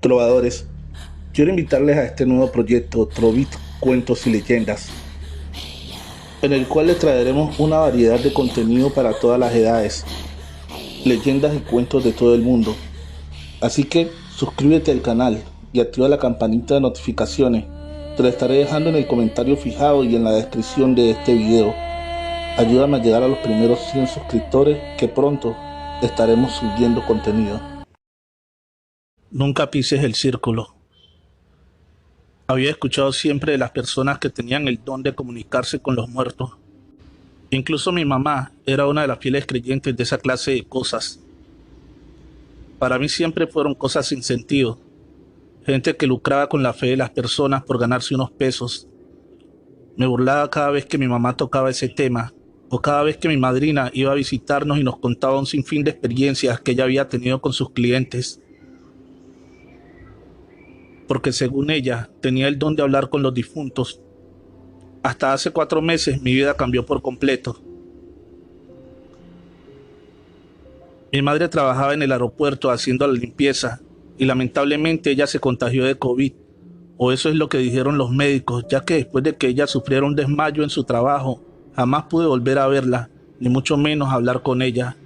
Trovadores, quiero invitarles a este nuevo proyecto Trovit Cuentos y Leyendas, en el cual les traeremos una variedad de contenido para todas las edades, leyendas y cuentos de todo el mundo. Así que suscríbete al canal y activa la campanita de notificaciones. Te la estaré dejando en el comentario fijado y en la descripción de este video. Ayúdame a llegar a los primeros 100 suscriptores, que pronto estaremos subiendo contenido. Nunca pises el círculo. Había escuchado siempre de las personas que tenían el don de comunicarse con los muertos. Incluso mi mamá era una de las fieles creyentes de esa clase de cosas. Para mí siempre fueron cosas sin sentido. Gente que lucraba con la fe de las personas por ganarse unos pesos. Me burlaba cada vez que mi mamá tocaba ese tema, o cada vez que mi madrina iba a visitarnos y nos contaba un sinfín de experiencias que ella había tenido con sus clientes. Porque según ella, tenía el don de hablar con los difuntos. Hasta hace 4 meses mi vida cambió por completo. Mi madre trabajaba en el aeropuerto haciendo la limpieza y lamentablemente ella se contagió de COVID, o eso es lo que dijeron los médicos, ya que después de que ella sufriera un desmayo en su trabajo, jamás pude volver a verla, ni mucho menos hablar con ella.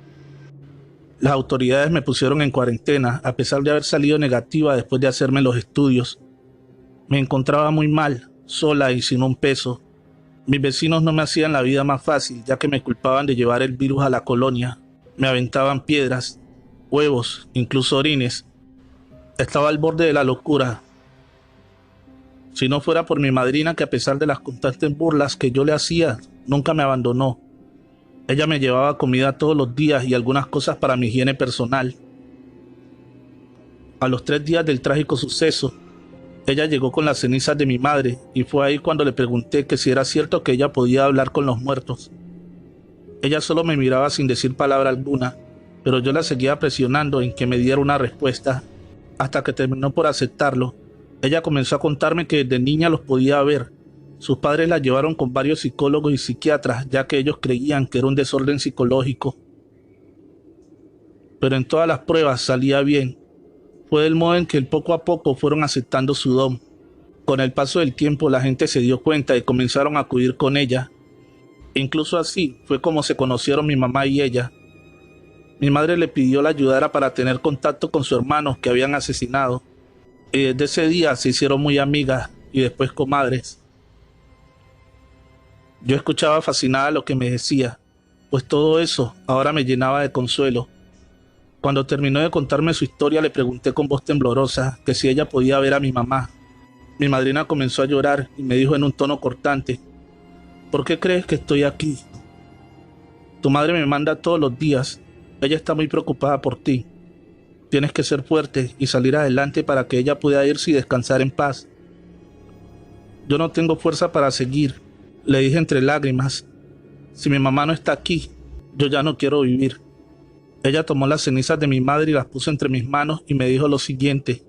Las autoridades me pusieron en cuarentena, a pesar de haber salido negativa después de hacerme los estudios. Me encontraba muy mal, sola y sin un peso. Mis vecinos no me hacían la vida más fácil, ya que me culpaban de llevar el virus a la colonia. Me aventaban piedras, huevos, incluso orines. Estaba al borde de la locura. Si no fuera por mi madrina, que a pesar de las constantes burlas que yo le hacía, nunca me abandonó. Ella me llevaba comida todos los días y algunas cosas para mi higiene personal. A los 3 días del trágico suceso, ella llegó con las cenizas de mi madre y fue ahí cuando le pregunté que si era cierto que ella podía hablar con los muertos. Ella solo me miraba sin decir palabra alguna, pero yo la seguía presionando en que me diera una respuesta, hasta que terminó por aceptarlo. Ella comenzó a contarme que desde niña los podía ver. Sus padres la llevaron con varios psicólogos y psiquiatras, ya que ellos creían que era un desorden psicológico. Pero en todas las pruebas salía bien. Fue el modo en que poco a poco fueron aceptando su don. Con el paso del tiempo la gente se dio cuenta y comenzaron a acudir con ella. Incluso así fue como se conocieron mi mamá y ella. Mi madre le pidió la ayudara para tener contacto con sus hermanos que habían asesinado. Y desde ese día se hicieron muy amigas y después comadres. Yo escuchaba fascinada lo que me decía, pues todo eso ahora me llenaba de consuelo. Cuando terminó de contarme su historia, le pregunté con voz temblorosa que si ella podía ver a mi mamá. Mi madrina comenzó a llorar y me dijo en un tono cortante: ¿por qué crees que estoy aquí? Tu madre me manda todos los días. Ella está muy preocupada por ti. Tienes que ser fuerte y salir adelante para que ella pueda irse y descansar en paz. Yo no tengo fuerza para seguir, le dije entre lágrimas. Si mi mamá no está aquí, yo ya no quiero vivir. Ella tomó las cenizas de mi madre y las puso entre mis manos y me dijo lo siguiente: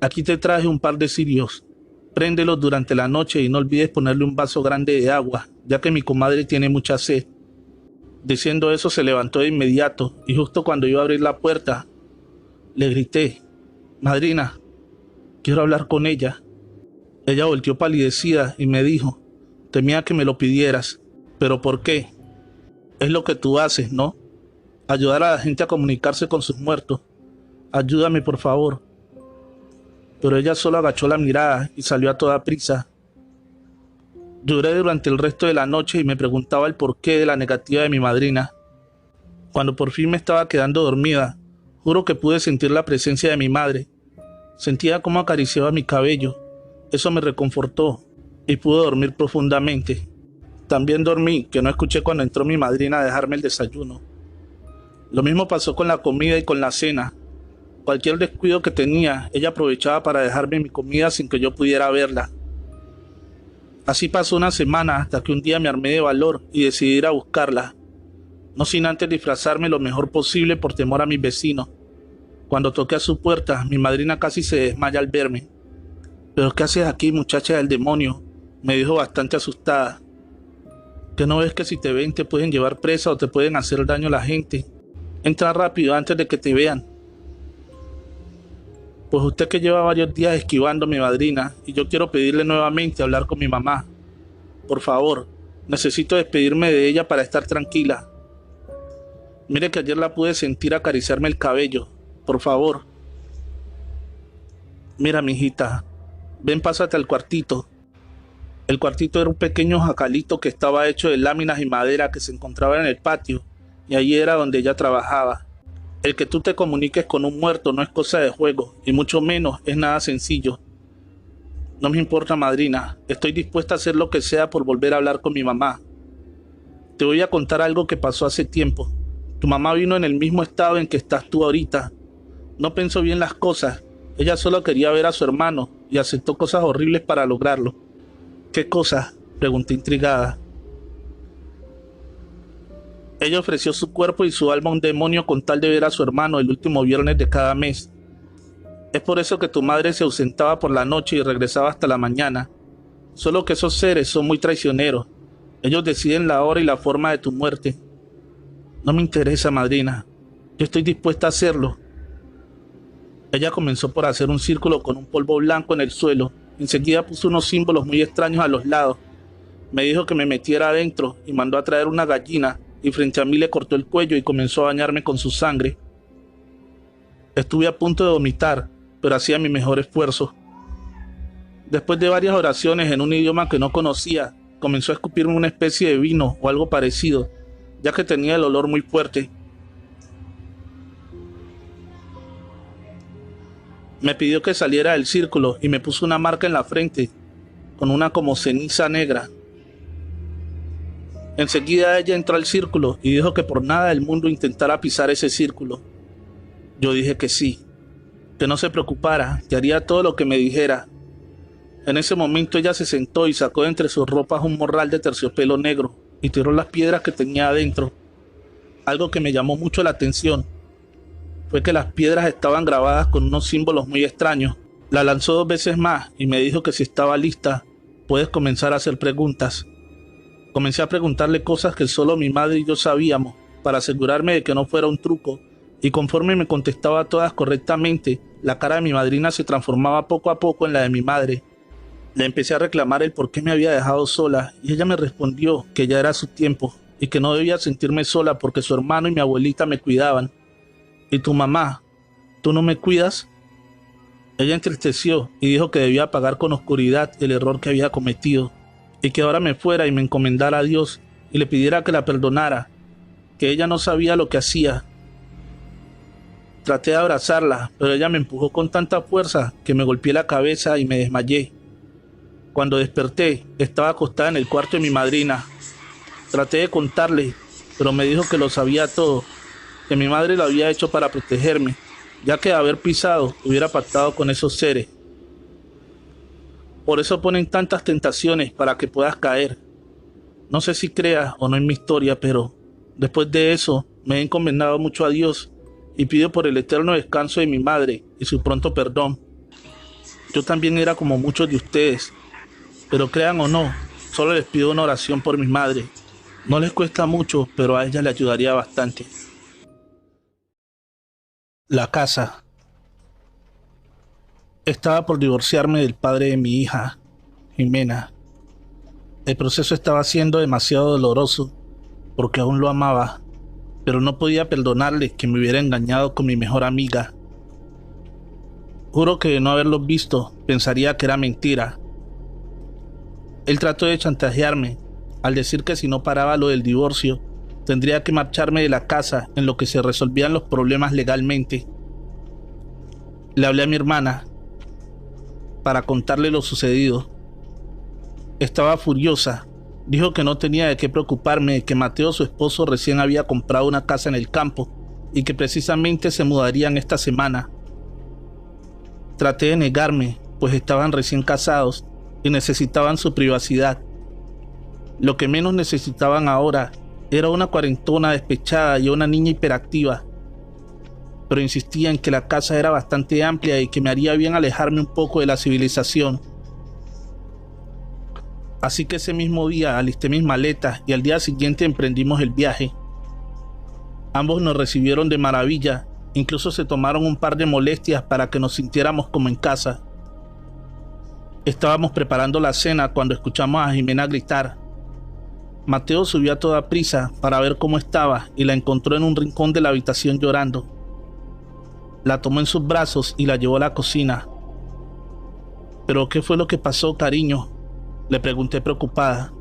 aquí te traje un par de cirios. Préndelos durante la noche y no olvides ponerle un vaso grande de agua, ya que mi comadre tiene mucha sed. Diciendo eso se levantó de inmediato y justo cuando iba a abrir la puerta, le grité: madrina, quiero hablar con ella. Ella volteó palidecida y me dijo: temía que me lo pidieras. ¿Pero por qué? Es lo que tú haces, ¿no? Ayudar a la gente a comunicarse con sus muertos. Ayúdame, por favor. Pero ella solo agachó la mirada y salió a toda prisa. Lloré durante el resto de la noche y me preguntaba el porqué de la negativa de mi madrina. Cuando por fin me estaba quedando dormida, juro que pude sentir la presencia de mi madre. Sentía cómo acariciaba mi cabello. Eso me reconfortó y pude dormir profundamente. También dormí, que no escuché cuando entró mi madrina a dejarme el desayuno. Lo mismo pasó con la comida y con la cena. Cualquier descuido que tenía, ella aprovechaba para dejarme mi comida sin que yo pudiera verla. Así pasó una semana hasta que un día me armé de valor y decidí ir a buscarla, no sin antes disfrazarme lo mejor posible por temor a mis vecinos. Cuando toqué a su puerta, mi madrina casi se desmaya al verme. ¿Pero qué haces aquí, muchacha del demonio?, me dijo bastante asustada. ¿Que no ves que si te ven te pueden llevar presa o te pueden hacer daño a la gente? Entra rápido antes de que te vean. Pues usted que lleva varios días esquivándome, madrina, y yo quiero pedirle nuevamente hablar con mi mamá. Por favor, necesito despedirme de ella para estar tranquila. Mire que ayer la pude sentir acariciarme el cabello. Por favor. Mira, mijita, ven, pásate al cuartito. El cuartito era un pequeño jacalito que estaba hecho de láminas y madera que se encontraba en el patio, y allí era donde ella trabajaba. El que tú te comuniques con un muerto no es cosa de juego, y mucho menos es nada sencillo. No me importa, madrina, estoy dispuesta a hacer lo que sea por volver a hablar con mi mamá. Te voy a contar algo que pasó hace tiempo. Tu mamá vino en el mismo estado en que estás tú ahorita. No pensó bien las cosas, ella solo quería ver a su hermano y aceptó cosas horribles para lograrlo. ¿Qué cosas?, pregunté intrigada. Ella ofreció su cuerpo y su alma a un demonio con tal de ver a su hermano el último viernes de cada mes. Es por eso que tu madre se ausentaba por la noche y regresaba hasta la mañana. Solo que esos seres son muy traicioneros. Ellos deciden la hora y la forma de tu muerte. No me interesa, madrina. Yo estoy dispuesta a hacerlo. Ella comenzó por hacer un círculo con un polvo blanco en el suelo. Enseguida puso unos símbolos muy extraños a los lados. Me dijo que me metiera adentro y mandó a traer una gallina y frente a mí le cortó el cuello y comenzó a bañarme con su sangre. Estuve a punto de vomitar, pero hacía mi mejor esfuerzo. Después de varias oraciones en un idioma que no conocía, comenzó a escupirme una especie de vino o algo parecido, ya que tenía el olor muy fuerte. Me pidió que saliera del círculo y me puso una marca en la frente, con una como ceniza negra. Enseguida ella entró al círculo y dijo que por nada del mundo intentara pisar ese círculo. Yo dije que sí, que no se preocupara, que haría todo lo que me dijera. En ese momento ella se sentó y sacó de entre sus ropas un morral de terciopelo negro y tiró las piedras que tenía adentro. Algo que me llamó mucho la atención fue que las piedras estaban grabadas con unos símbolos muy extraños. La lanzó 2 veces más y me dijo que si estaba lista, puedes comenzar a hacer preguntas. Comencé a preguntarle cosas que solo mi madre y yo sabíamos, para asegurarme de que no fuera un truco, y conforme me contestaba todas correctamente, la cara de mi madrina se transformaba poco a poco en la de mi madre. Le empecé a reclamar el por qué me había dejado sola, y ella me respondió que ya era su tiempo, y que no debía sentirme sola porque su hermano y mi abuelita me cuidaban. ¿Y tu mamá? ¿Tú no me cuidas? Ella entristeció y dijo que debía pagar con oscuridad el error que había cometido, y que ahora me fuera y me encomendara a Dios y le pidiera que la perdonara, que ella no sabía lo que hacía. Traté de abrazarla, pero ella me empujó con tanta fuerza que me golpeé la cabeza y me desmayé. Cuando desperté, estaba acostada en el cuarto de mi madrina. Traté de contarle, pero me dijo que lo sabía todo, que mi madre lo había hecho para protegerme, ya que de haber pisado hubiera pactado con esos seres. Por eso ponen tantas tentaciones para que puedas caer. No sé si creas o no en mi historia, pero después de eso me he encomendado mucho a Dios y pido por el eterno descanso de mi madre y su pronto perdón. Yo también era como muchos de ustedes, pero crean o no, solo les pido una oración por mi madre. No les cuesta mucho, pero a ella le ayudaría bastante. La casa. Estaba por divorciarme del padre de mi hija, Jimena. El proceso estaba siendo demasiado doloroso, porque aún lo amaba, pero no podía perdonarle que me hubiera engañado con mi mejor amiga. Juro que de no haberlo visto, pensaría que era mentira. Él trató de chantajearme, al decir que si no paraba lo del divorcio, tendría que marcharme de la casa en lo que se resolvían los problemas legalmente. Le hablé a mi hermana para contarle lo sucedido. Estaba furiosa. Dijo que no tenía de qué preocuparme, que Mateo, su esposo, recién había comprado una casa en el campo y que precisamente se mudarían esta semana. Traté de negarme, pues estaban recién casados y necesitaban su privacidad. Lo que menos necesitaban ahora era una cuarentona despechada y una niña hiperactiva. Pero insistía en que la casa era bastante amplia y que me haría bien alejarme un poco de la civilización. Así que ese mismo día alisté mis maletas y al día siguiente emprendimos el viaje. Ambos nos recibieron de maravilla Incluso se tomaron un par de molestias para que nos sintiéramos como en casa. Estábamos preparando la cena cuando escuchamos a Jimena gritar. Mateo subió a toda prisa para ver cómo estaba y la encontró en un rincón de la habitación llorando. La tomó en sus brazos y la llevó a la cocina. ¿Pero qué fue lo que pasó, cariño?, le pregunté preocupada.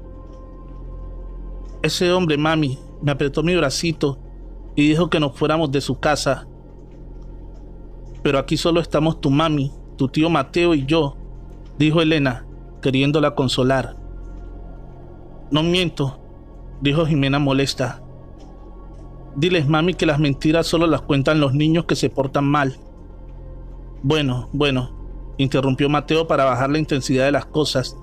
Ese hombre, mami, me apretó mi bracito y dijo que nos fuéramos de su casa. Pero aquí solo estamos tu mami, tu tío Mateo y yo, dijo Elena, queriéndola consolar. No miento, dijo Jimena molesta. Diles, mami, que las mentiras solo las cuentan los niños que se portan mal. Bueno, interrumpió Mateo para bajar la intensidad de las cosas.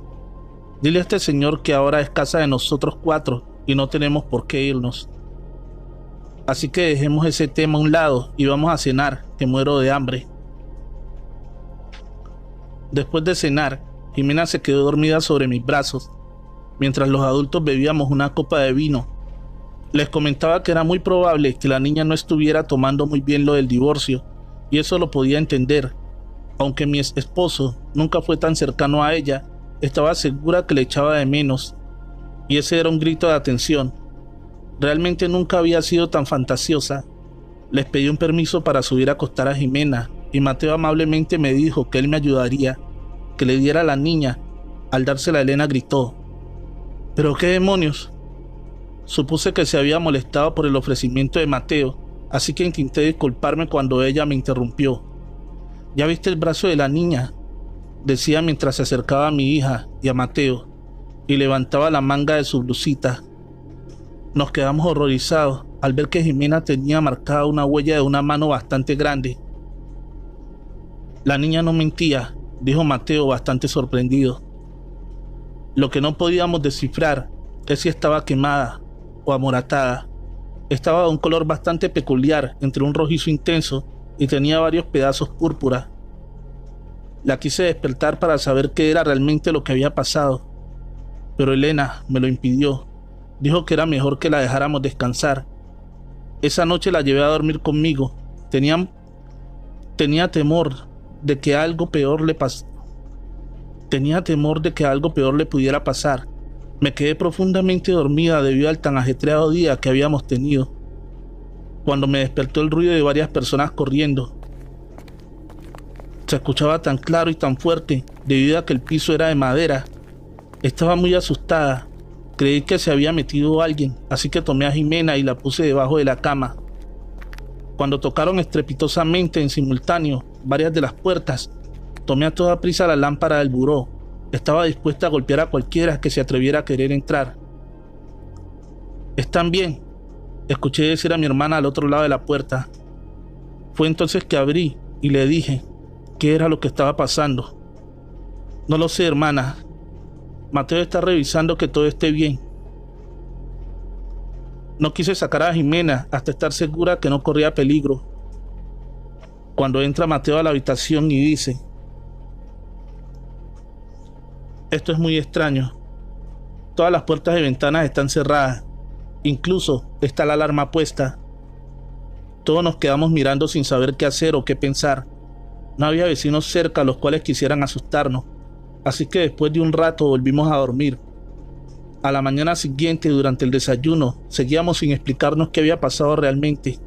Dile a este señor que ahora es casa de nosotros 4 y no tenemos por qué irnos. Así que dejemos ese tema a un lado y vamos a cenar, que muero de hambre. Después de cenar, Jimena se quedó dormida sobre mis brazos, mientras los adultos bebíamos una copa de vino. Les comentaba que era muy probable que la niña no estuviera tomando muy bien lo del divorcio, y eso lo podía entender. Aunque mi esposo nunca fue tan cercano a ella, estaba segura que le echaba de menos, y ese era un grito de atención. Realmente nunca había sido tan fantasiosa. Les pedí un permiso para subir a acostar a Jimena, y Mateo amablemente me dijo que él me ayudaría, que le diera a la niña. Al dársela a Elena gritó: ¿pero qué demonios? Supuse que se había molestado por el ofrecimiento de Mateo, así que intenté disculparme cuando ella me interrumpió. ¿Ya viste el brazo de la niña?, decía mientras se acercaba a mi hija y a Mateo, y levantaba la manga de su blusita. Nos quedamos horrorizados al ver que Jimena tenía marcada una huella de una mano bastante grande. La niña no mentía, dijo Mateo bastante sorprendido. Lo que no podíamos descifrar es si estaba quemada o amoratada. Estaba de un color bastante peculiar, entre un rojizo intenso, y tenía varios pedazos púrpura. La quise despertar para saber qué era realmente lo que había pasado, pero Elena me lo impidió. Dijo que era mejor que la dejáramos descansar. Esa noche la llevé a dormir conmigo. Tenía temor de que algo peor le pudiera pasar. Me quedé profundamente dormida debido al tan ajetreado día que habíamos tenido, cuando me despertó el ruido de varias personas corriendo. Se escuchaba tan claro y tan fuerte debido a que el piso era de madera. Estaba muy asustada. Creí que se había metido alguien, así que tomé a Jimena y la puse debajo de la cama. Cuando tocaron estrepitosamente en simultáneo varias de las puertas, tomé a toda prisa la lámpara del buró. Estaba dispuesta a golpear a cualquiera que se atreviera a querer entrar. ¿Están bien?, escuché decir a mi hermana al otro lado de la puerta. Fue entonces que abrí y le dije qué era lo que estaba pasando. No lo sé, hermana. Mateo está revisando que todo esté bien. No quise sacar a Jimena hasta estar segura que no corría peligro. Cuando entra Mateo a la habitación y dice: esto es muy extraño. Todas las puertas y ventanas están cerradas. Incluso está la alarma puesta. Todos nos quedamos mirando sin saber qué hacer o qué pensar. No había vecinos cerca los cuales quisieran asustarnos, así que después de un rato volvimos a dormir. A la mañana siguiente, durante el desayuno, seguíamos sin explicarnos qué había pasado realmente,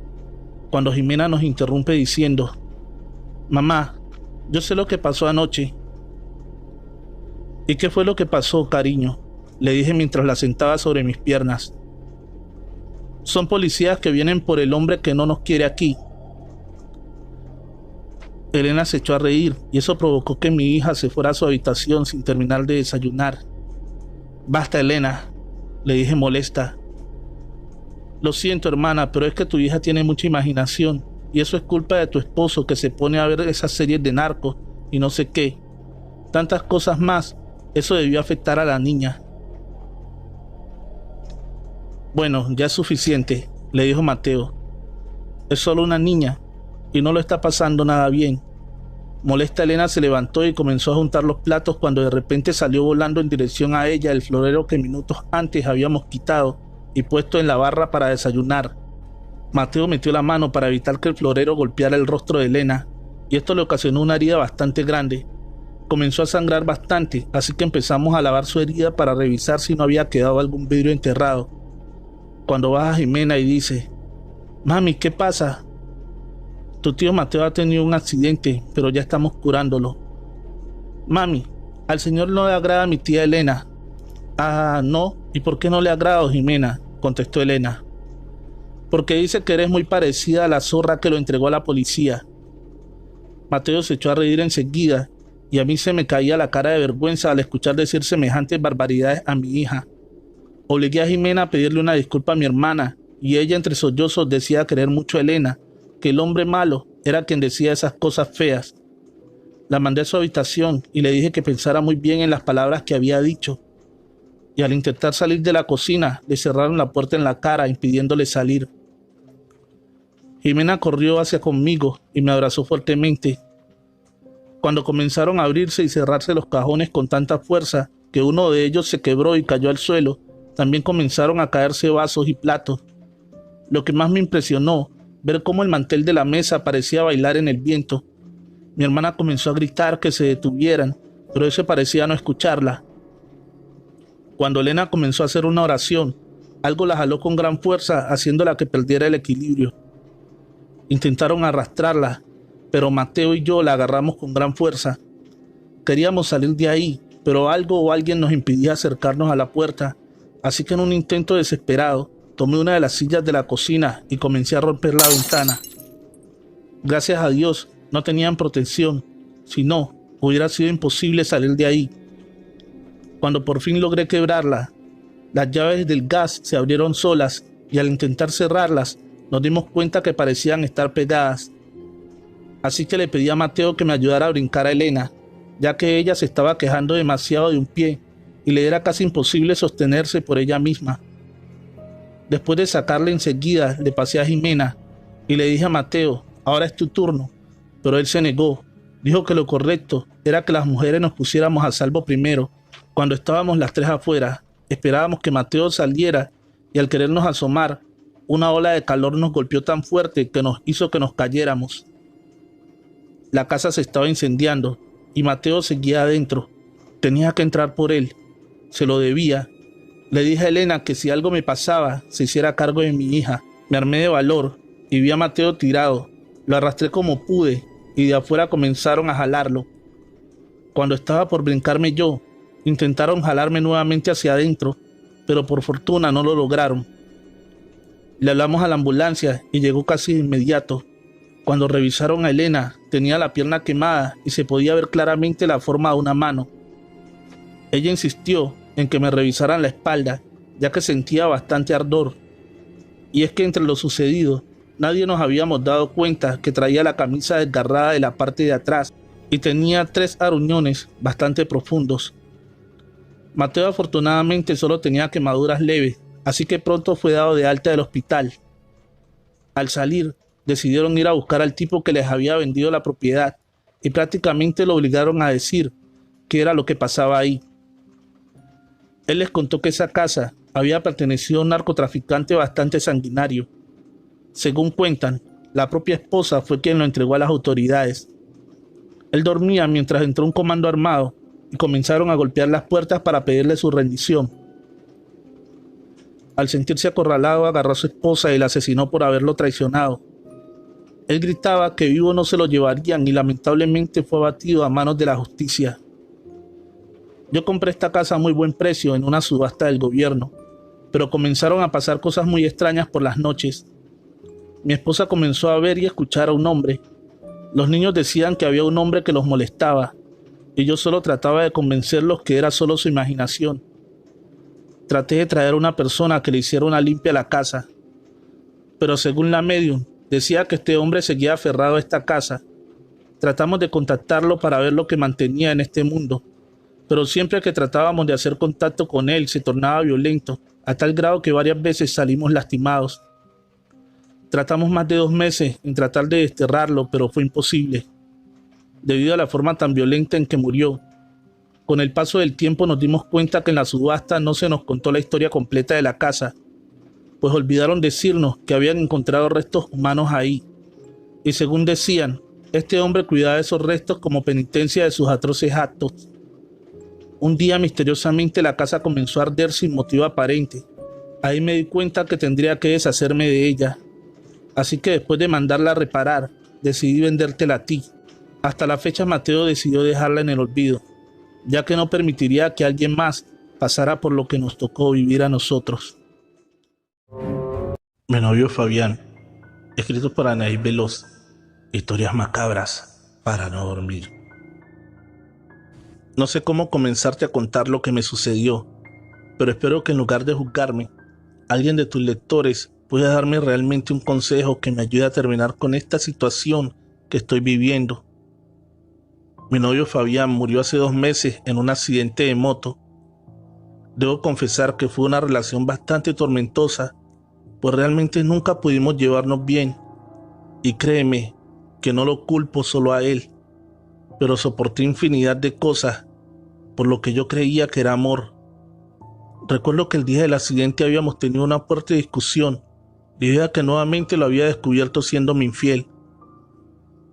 cuando Jimena nos interrumpe diciendo: mamá, yo sé lo que pasó anoche. ¿Y qué fue lo que pasó, cariño?, le dije mientras la sentaba sobre mis piernas. Son policías que vienen por el hombre que no nos quiere aquí. Elena se echó a reír y eso provocó que mi hija se fuera a su habitación sin terminar de desayunar. Basta, Elena, le dije molesta. Lo siento, hermana, pero es que tu hija tiene mucha imaginación y eso es culpa de tu esposo, que se pone a ver esas series de narcos y no sé qué. Tantas cosas más. Eso debió afectar a la niña. Bueno, ya es suficiente, le dijo Mateo. Es solo una niña y no lo está pasando nada bien. Molesta, Elena se levantó y comenzó a juntar los platos cuando de repente salió volando en dirección a ella el florero que minutos antes habíamos quitado y puesto en la barra para desayunar. Mateo metió la mano para evitar que el florero golpeara el rostro de Elena, y esto le ocasionó una herida bastante grande. Comenzó a sangrar bastante, así que empezamos a lavar su herida para revisar si no había quedado algún vidrio enterrado. Cuando baja Jimena y dice: «Mami, ¿qué pasa?» «Tu tío Mateo ha tenido un accidente, pero ya estamos curándolo». «Mami, al señor no le agrada a mi tía Elena». «Ah, no, ¿y por qué no le agrada, Jimena?», contestó Elena. «Porque dice que eres muy parecida a la zorra que lo entregó a la policía». Mateo se echó a reír enseguida, y a mí se me caía la cara de vergüenza al escuchar decir semejantes barbaridades a mi hija. Obligué a Jimena a pedirle una disculpa a mi hermana, y ella entre sollozos decía querer mucho a Elena, que el hombre malo era quien decía esas cosas feas. La mandé a su habitación y le dije que pensara muy bien en las palabras que había dicho, y al intentar salir de la cocina le cerraron la puerta en la cara impidiéndole salir. Jimena corrió hacia conmigo y me abrazó fuertemente. Cuando comenzaron a abrirse y cerrarse los cajones con tanta fuerza que uno de ellos se quebró y cayó al suelo, también comenzaron a caerse vasos y platos. Lo que más me impresionó, ver cómo el mantel de la mesa parecía bailar en el viento. Mi hermana comenzó a gritar que se detuvieran, pero ese parecía no escucharla. Cuando Elena comenzó a hacer una oración, algo la jaló con gran fuerza, haciéndola que perdiera el equilibrio. Intentaron arrastrarla, pero Mateo y yo la agarramos con gran fuerza. Queríamos salir de ahí, pero algo o alguien nos impedía acercarnos a la puerta, así que en un intento desesperado, tomé una de las sillas de la cocina y comencé a romper la ventana. Gracias a Dios no tenían protección, si no, hubiera sido imposible salir de ahí. Cuando por fin logré quebrarla, las llaves del gas se abrieron solas y al intentar cerrarlas, nos dimos cuenta que parecían estar pegadas. Así que le pedí a Mateo que me ayudara a brincar a Elena, ya que ella se estaba quejando demasiado de un pie y le era casi imposible sostenerse por ella misma. Después de sacarla enseguida, le pasé a Jimena y le dije a Mateo: «Ahora es tu turno», pero él se negó. Dijo que lo correcto era que las mujeres nos pusiéramos a salvo primero. Cuando estábamos las tres afuera, esperábamos que Mateo saliera y al querernos asomar, una ola de calor nos golpeó tan fuerte que nos hizo que nos cayéramos. La casa se estaba incendiando y Mateo seguía adentro. Tenía que entrar por él. Se lo debía. Le dije a Elena que si algo me pasaba, se hiciera cargo de mi hija. Me armé de valor y vi a Mateo tirado. Lo arrastré como pude y de afuera comenzaron a jalarlo. Cuando estaba por brincarme yo, intentaron jalarme nuevamente hacia adentro, pero por fortuna no lo lograron. Le hablamos a la ambulancia y llegó casi de inmediato. Cuando revisaron a Elena, tenía la pierna quemada y se podía ver claramente la forma de una mano. Ella insistió en que me revisaran la espalda, ya que sentía bastante ardor. Y es que entre lo sucedido, nadie nos habíamos dado cuenta que traía la camisa desgarrada de la parte de atrás y tenía 3 aruñones bastante profundos. Mateo afortunadamente solo tenía quemaduras leves, así que pronto fue dado de alta del hospital. Al salir, decidieron ir a buscar al tipo que les había vendido la propiedad y prácticamente lo obligaron a decir qué era lo que pasaba ahí. Él les contó que esa casa había pertenecido a un narcotraficante bastante sanguinario. Según cuentan, la propia esposa fue quien lo entregó a las autoridades. Él dormía mientras entró un comando armado y comenzaron a golpear las puertas para pedirle su rendición. Al sentirse acorralado, agarró a su esposa y la asesinó por haberlo traicionado. Él gritaba que vivo no se lo llevarían y lamentablemente fue abatido a manos de la justicia. Yo compré esta casa a muy buen precio en una subasta del gobierno, pero comenzaron a pasar cosas muy extrañas por las noches. Mi esposa comenzó a ver y escuchar a un hombre. Los niños decían que había un hombre que los molestaba, y yo solo trataba de convencerlos que era solo su imaginación. Traté de traer a una persona que le hiciera una limpia a la casa, pero según la medium, decía que este hombre seguía aferrado a esta casa. Tratamos de contactarlo para ver lo que mantenía en este mundo, pero siempre que tratábamos de hacer contacto con él se tornaba violento, a tal grado que varias veces salimos lastimados. Tratamos más de 2 meses en tratar de desterrarlo, pero fue imposible, debido a la forma tan violenta en que murió. Con el paso del tiempo nos dimos cuenta que en la subasta no se nos contó la historia completa de la casa. pues olvidaron decirnos que habían encontrado restos humanos ahí. Y según decían, este hombre cuidaba de esos restos como penitencia de sus atroces actos. Un día misteriosamente la casa comenzó a arder sin motivo aparente. Ahí me di cuenta que tendría que deshacerme de ella. Así que después de mandarla a reparar, decidí vendértela a ti. Hasta la fecha Mateo decidió dejarla en el olvido, ya que no permitiría que alguien más pasara por lo que nos tocó vivir a nosotros. Mi novio Fabián, escrito por Anaís Veloz. Historias macabras para no dormir. No sé cómo comenzarte a contar lo que me sucedió, pero espero que en lugar de juzgarme, alguien de tus lectores pueda darme realmente un consejo que me ayude a terminar con esta situación que estoy viviendo. Mi novio Fabián murió hace 2 meses en un accidente de moto. Debo confesar que fue una relación bastante tormentosa, pues realmente nunca pudimos llevarnos bien. Y créeme que no lo culpo solo a él, pero soporté infinidad de cosas por lo que yo creía que era amor. Recuerdo que el día del accidente habíamos tenido una fuerte discusión debido a que nuevamente lo había descubierto siéndome infiel.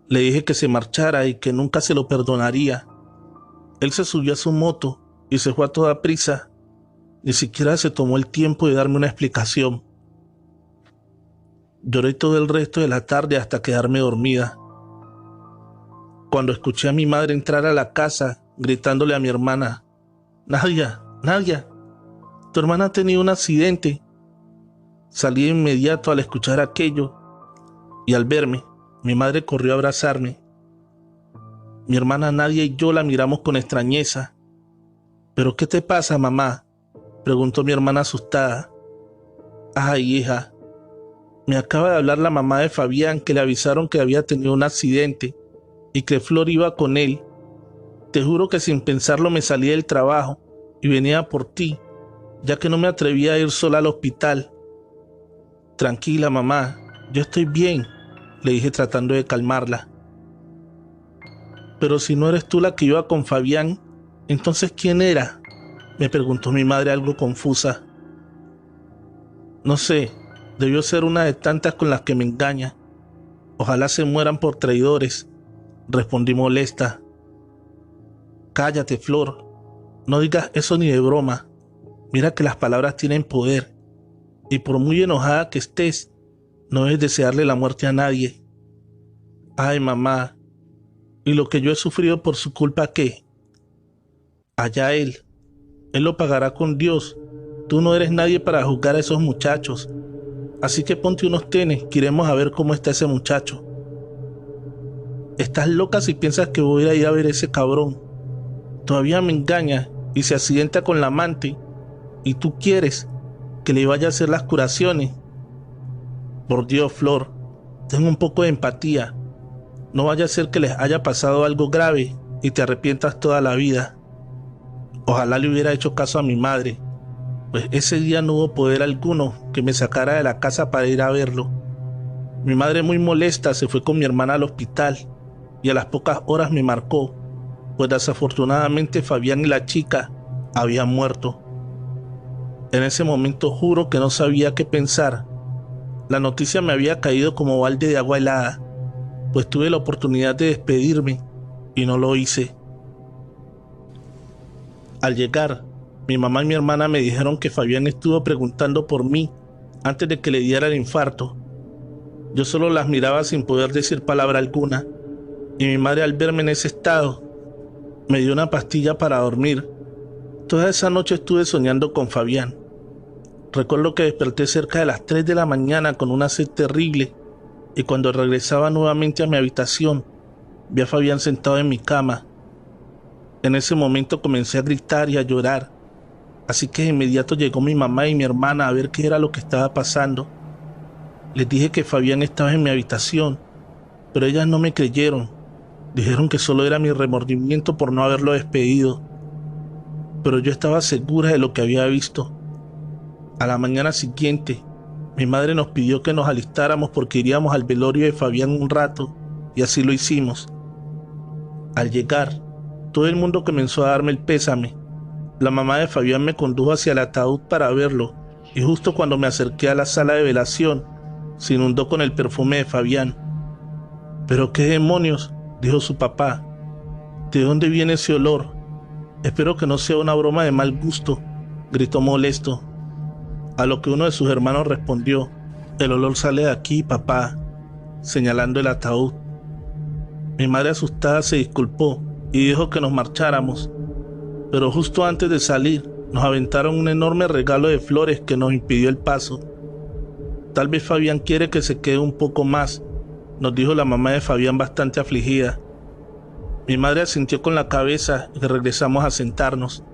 Le dije que se marchara y que nunca se lo perdonaría. Él se subió a su moto y se fue a toda prisa. Ni siquiera se tomó el tiempo de darme una explicación. Lloré todo el resto de la tarde hasta quedarme dormida. Cuando escuché a mi madre entrar a la casa gritándole a mi hermana: Nadia, Nadia, tu hermana ha tenido un accidente. Salí de inmediato al escuchar aquello y al verme, mi madre corrió a abrazarme. Mi hermana Nadia y yo la miramos con extrañeza. ¿Pero qué te pasa, mamá?, preguntó mi hermana asustada. Ay, hija, me acaba de hablar la mamá de Fabián, que le avisaron que había tenido un accidente y que Flor iba con él. Te juro que sin pensarlo me salí del trabajo y venía por ti, ya que no me atrevía a ir sola al hospital. Tranquila, mamá, yo estoy bien, le dije tratando de calmarla. Pero si no eres tú la que iba con Fabián, entonces ¿quién era?, me preguntó mi madre algo confusa. No sé, debió ser una de tantas con las que me engaña. Ojalá se mueran por traidores, respondí molesta. Cállate, Flor, no digas eso ni de broma. Mira que las palabras tienen poder, y por muy enojada que estés, no debes desearle la muerte a nadie. Ay, mamá, ¿y lo que yo he sufrido por su culpa qué? Allá él lo pagará con Dios. Tú no eres nadie para juzgar a esos muchachos. Así que ponte unos tenis, que iremos a ver cómo está ese muchacho. Estás loca si piensas que voy a ir a ver a ese cabrón. Todavía me engaña y se accidenta con la amante, y tú quieres que le vaya a hacer las curaciones. Por Dios, Flor, ten un poco de empatía. No vaya a ser que les haya pasado algo grave y te arrepientas toda la vida. Ojalá le hubiera hecho caso a mi madre, pues ese día no hubo poder alguno que me sacara de la casa para ir a verlo. Mi madre, muy molesta, se fue con mi hermana al hospital y a las pocas horas me marcó, pues desafortunadamente Fabián y la chica habían muerto. En ese momento juro que no sabía qué pensar. La noticia me había caído como balde de agua helada, pues tuve la oportunidad de despedirme y no lo hice. Al llegar, mi mamá y mi hermana me dijeron que Fabián estuvo preguntando por mí antes de que le diera el infarto. Yo solo las miraba sin poder decir palabra alguna, y mi madre, al verme en ese estado, me dio una pastilla para dormir. Toda esa noche estuve soñando con Fabián. Recuerdo que desperté cerca de las 3 de la mañana con una sed terrible, y cuando regresaba nuevamente a mi habitación, vi a Fabián sentado en mi cama. En ese momento comencé a gritar y a llorar, así que de inmediato llegó mi mamá y mi hermana a ver qué era lo que estaba pasando. Les dije que Fabián estaba en mi habitación, pero ellas no me creyeron. Dijeron que solo era mi remordimiento por no haberlo despedido. Pero yo estaba segura de lo que había visto. A la mañana siguiente, mi madre nos pidió que nos alistáramos porque iríamos al velorio de Fabián un rato, y así lo hicimos. Al llegar, todo el mundo comenzó a darme el pésame. La mamá de Fabián me condujo hacia el ataúd para verlo, y justo cuando me acerqué a la sala de velación, se inundó con el perfume de Fabián. «¿Pero qué demonios?», dijo su papá. «¿De dónde viene ese olor? Espero que no sea una broma de mal gusto», gritó molesto. A lo que uno de sus hermanos respondió: «El olor sale de aquí, papá», señalando el ataúd. Mi madre, asustada, se disculpó y dijo que nos marcháramos, pero justo antes de salir nos aventaron un enorme regalo de flores que nos impidió el paso. «Tal vez Fabián quiere que se quede un poco más», nos dijo la mamá de Fabián, bastante afligida. Mi madre asintió con la cabeza y regresamos a sentarnos.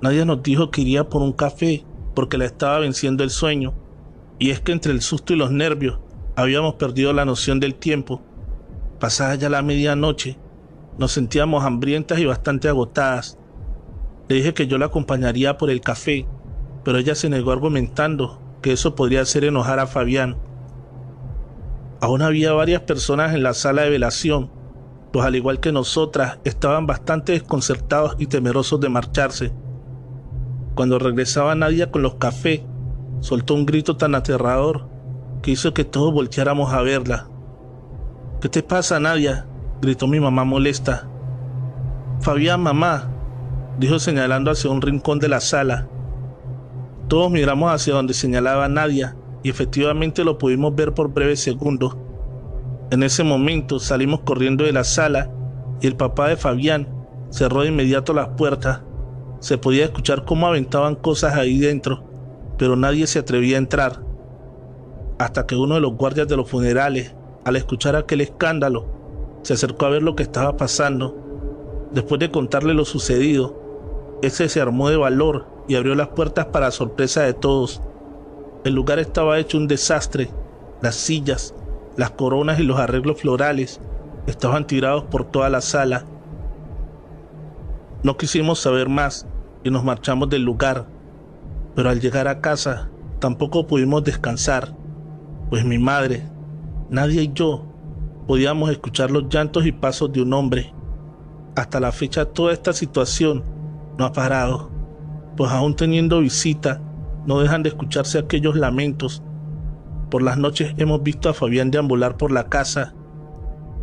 Nadie nos dijo que iría por un café porque la estaba venciendo el sueño, y es que entre el susto y los nervios habíamos perdido la noción del tiempo. Pasada ya la medianoche, nos sentíamos hambrientas y bastante agotadas. Le dije que yo la acompañaría por el café, pero ella se negó argumentando que eso podría hacer enojar a Fabián. Aún había varias personas en la sala de velación, pues al igual que nosotras estaban bastante desconcertados y temerosos de marcharse. Cuando regresaba Nadia con los cafés, soltó un grito tan aterrador que hizo que todos volteáramos a verla. «¿Qué te pasa, Nadia?», gritó mi mamá molesta. «Fabián, mamá», dijo señalando hacia un rincón de la sala. Todos miramos hacia donde señalaba Nadia y efectivamente lo pudimos ver por breves segundos. En ese momento salimos corriendo de la sala y el papá de Fabián cerró de inmediato las puertas. Se podía escuchar cómo aventaban cosas ahí dentro, pero nadie se atrevía a entrar. Hasta que uno de los guardias de los funerales, al escuchar aquel escándalo, se acercó a ver lo que estaba pasando. Después de contarle lo sucedido, ese se armó de valor y abrió las puertas para sorpresa de todos. El lugar estaba hecho un desastre. Las sillas, las coronas y los arreglos florales estaban tirados por toda la sala. No quisimos saber más y nos marchamos del lugar, pero al llegar a casa tampoco pudimos descansar, pues mi madre, Nadia y yo podíamos escuchar los llantos y pasos de un hombre. Hasta la fecha toda esta situación no ha parado, pues aún teniendo visita no dejan de escucharse aquellos lamentos. Por las noches hemos visto a Fabián deambular por la casa.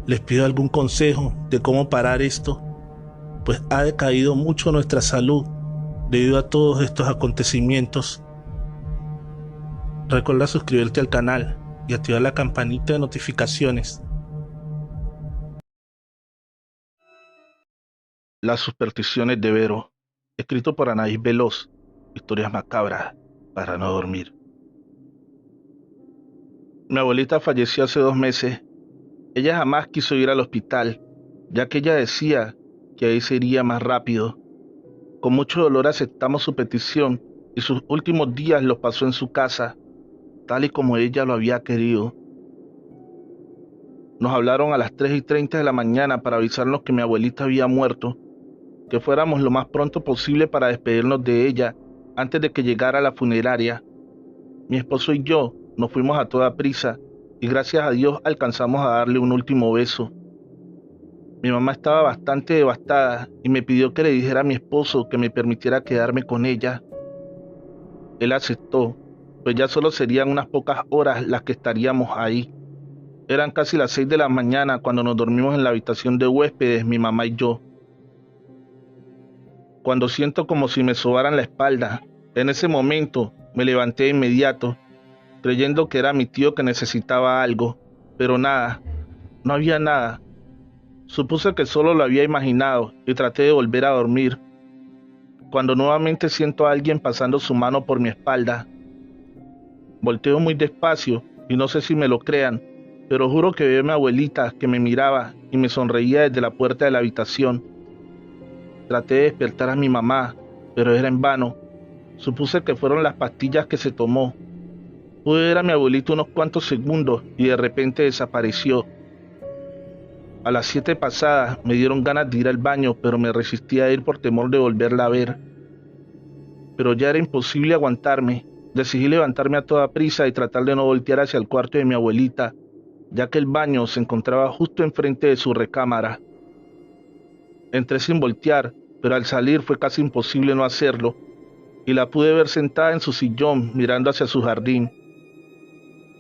Les pido algún consejo de cómo parar esto, pues ha decaído mucho nuestra salud debido a todos estos acontecimientos. Recuerda suscribirte al canal y activar la campanita de notificaciones. Las supersticiones de Vero, escrito por Anaís Veloz. Historias macabras para no dormir. Mi abuelita falleció hace 2 meses. Ella jamás quiso ir al hospital, ya que ella decía que ahí se iría más rápido. Con mucho dolor aceptamos su petición y sus últimos días los pasó en su casa, tal y como ella lo había querido. Nos hablaron a las 3:30 de la mañana para avisarnos que mi abuelita había muerto, que fuéramos lo más pronto posible para despedirnos de ella antes de que llegara a la funeraria. Mi esposo y yo nos fuimos a toda prisa y gracias a Dios alcanzamos a darle un último beso. Mi mamá estaba bastante devastada y me pidió que le dijera a mi esposo que me permitiera quedarme con ella. Él aceptó, pues ya solo serían unas pocas horas las que estaríamos ahí. Eran casi las 6 de la mañana cuando nos dormimos en la habitación de huéspedes, mi mamá y yo. Cuando siento como si me sobaran la espalda, en ese momento me levanté de inmediato, creyendo que era mi tío que necesitaba algo, pero nada, no había nada. Supuse que solo lo había imaginado y traté de volver a dormir, cuando nuevamente siento a alguien pasando su mano por mi espalda. Volteo muy despacio y no sé si me lo crean, pero juro que veo a mi abuelita que me miraba y me sonreía desde la puerta de la habitación. Traté de despertar a mi mamá, pero era en vano. Supuse que fueron las pastillas que se tomó. Pude ver a mi abuelito unos cuantos segundos y de repente desapareció. A las 7 pasadas me dieron ganas de ir al baño, pero me resistí a ir por temor de volverla a ver. Pero ya era imposible aguantarme. Decidí levantarme a toda prisa y tratar de no voltear hacia el cuarto de mi abuelita, ya que el baño se encontraba justo enfrente de su recámara. Entré sin voltear, pero al salir fue casi imposible no hacerlo, y la pude ver sentada en su sillón mirando hacia su jardín.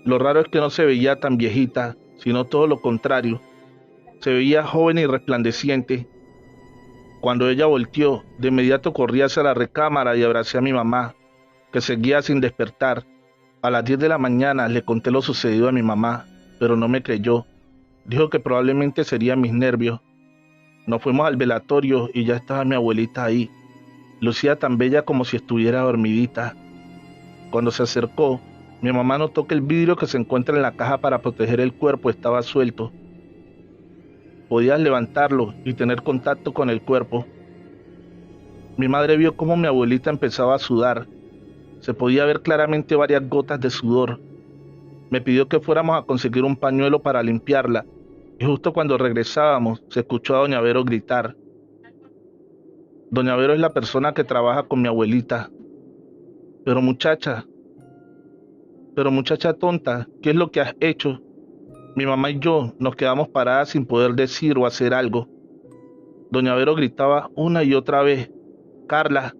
Lo raro es que no se veía tan viejita, sino todo lo contrario. Se veía joven y resplandeciente. Cuando ella volteó, de inmediato corrí hacia la recámara y abracé a mi mamá, que seguía sin despertar. A las 10 de la mañana le conté lo sucedido a mi mamá, pero no me creyó. Dijo que probablemente serían mis nervios. Nos fuimos al velatorio y ya estaba mi abuelita ahí. Lucía tan bella como si estuviera dormidita. Cuando se acercó, mi mamá notó que el vidrio que se encuentra en la caja para proteger el cuerpo estaba suelto. Podías levantarlo y tener contacto con el cuerpo. Mi madre vio cómo mi abuelita empezaba a sudar. Se podía ver claramente varias gotas de sudor. Me pidió que fuéramos a conseguir un pañuelo para limpiarla, y justo cuando regresábamos se escuchó a doña Vero gritar. Doña Vero es la persona que trabaja con mi abuelita. Pero muchacha tonta, ¿qué es lo que has hecho? Mi mamá y yo nos quedamos paradas sin poder decir o hacer algo. Doña Vero gritaba una y otra vez. Carla,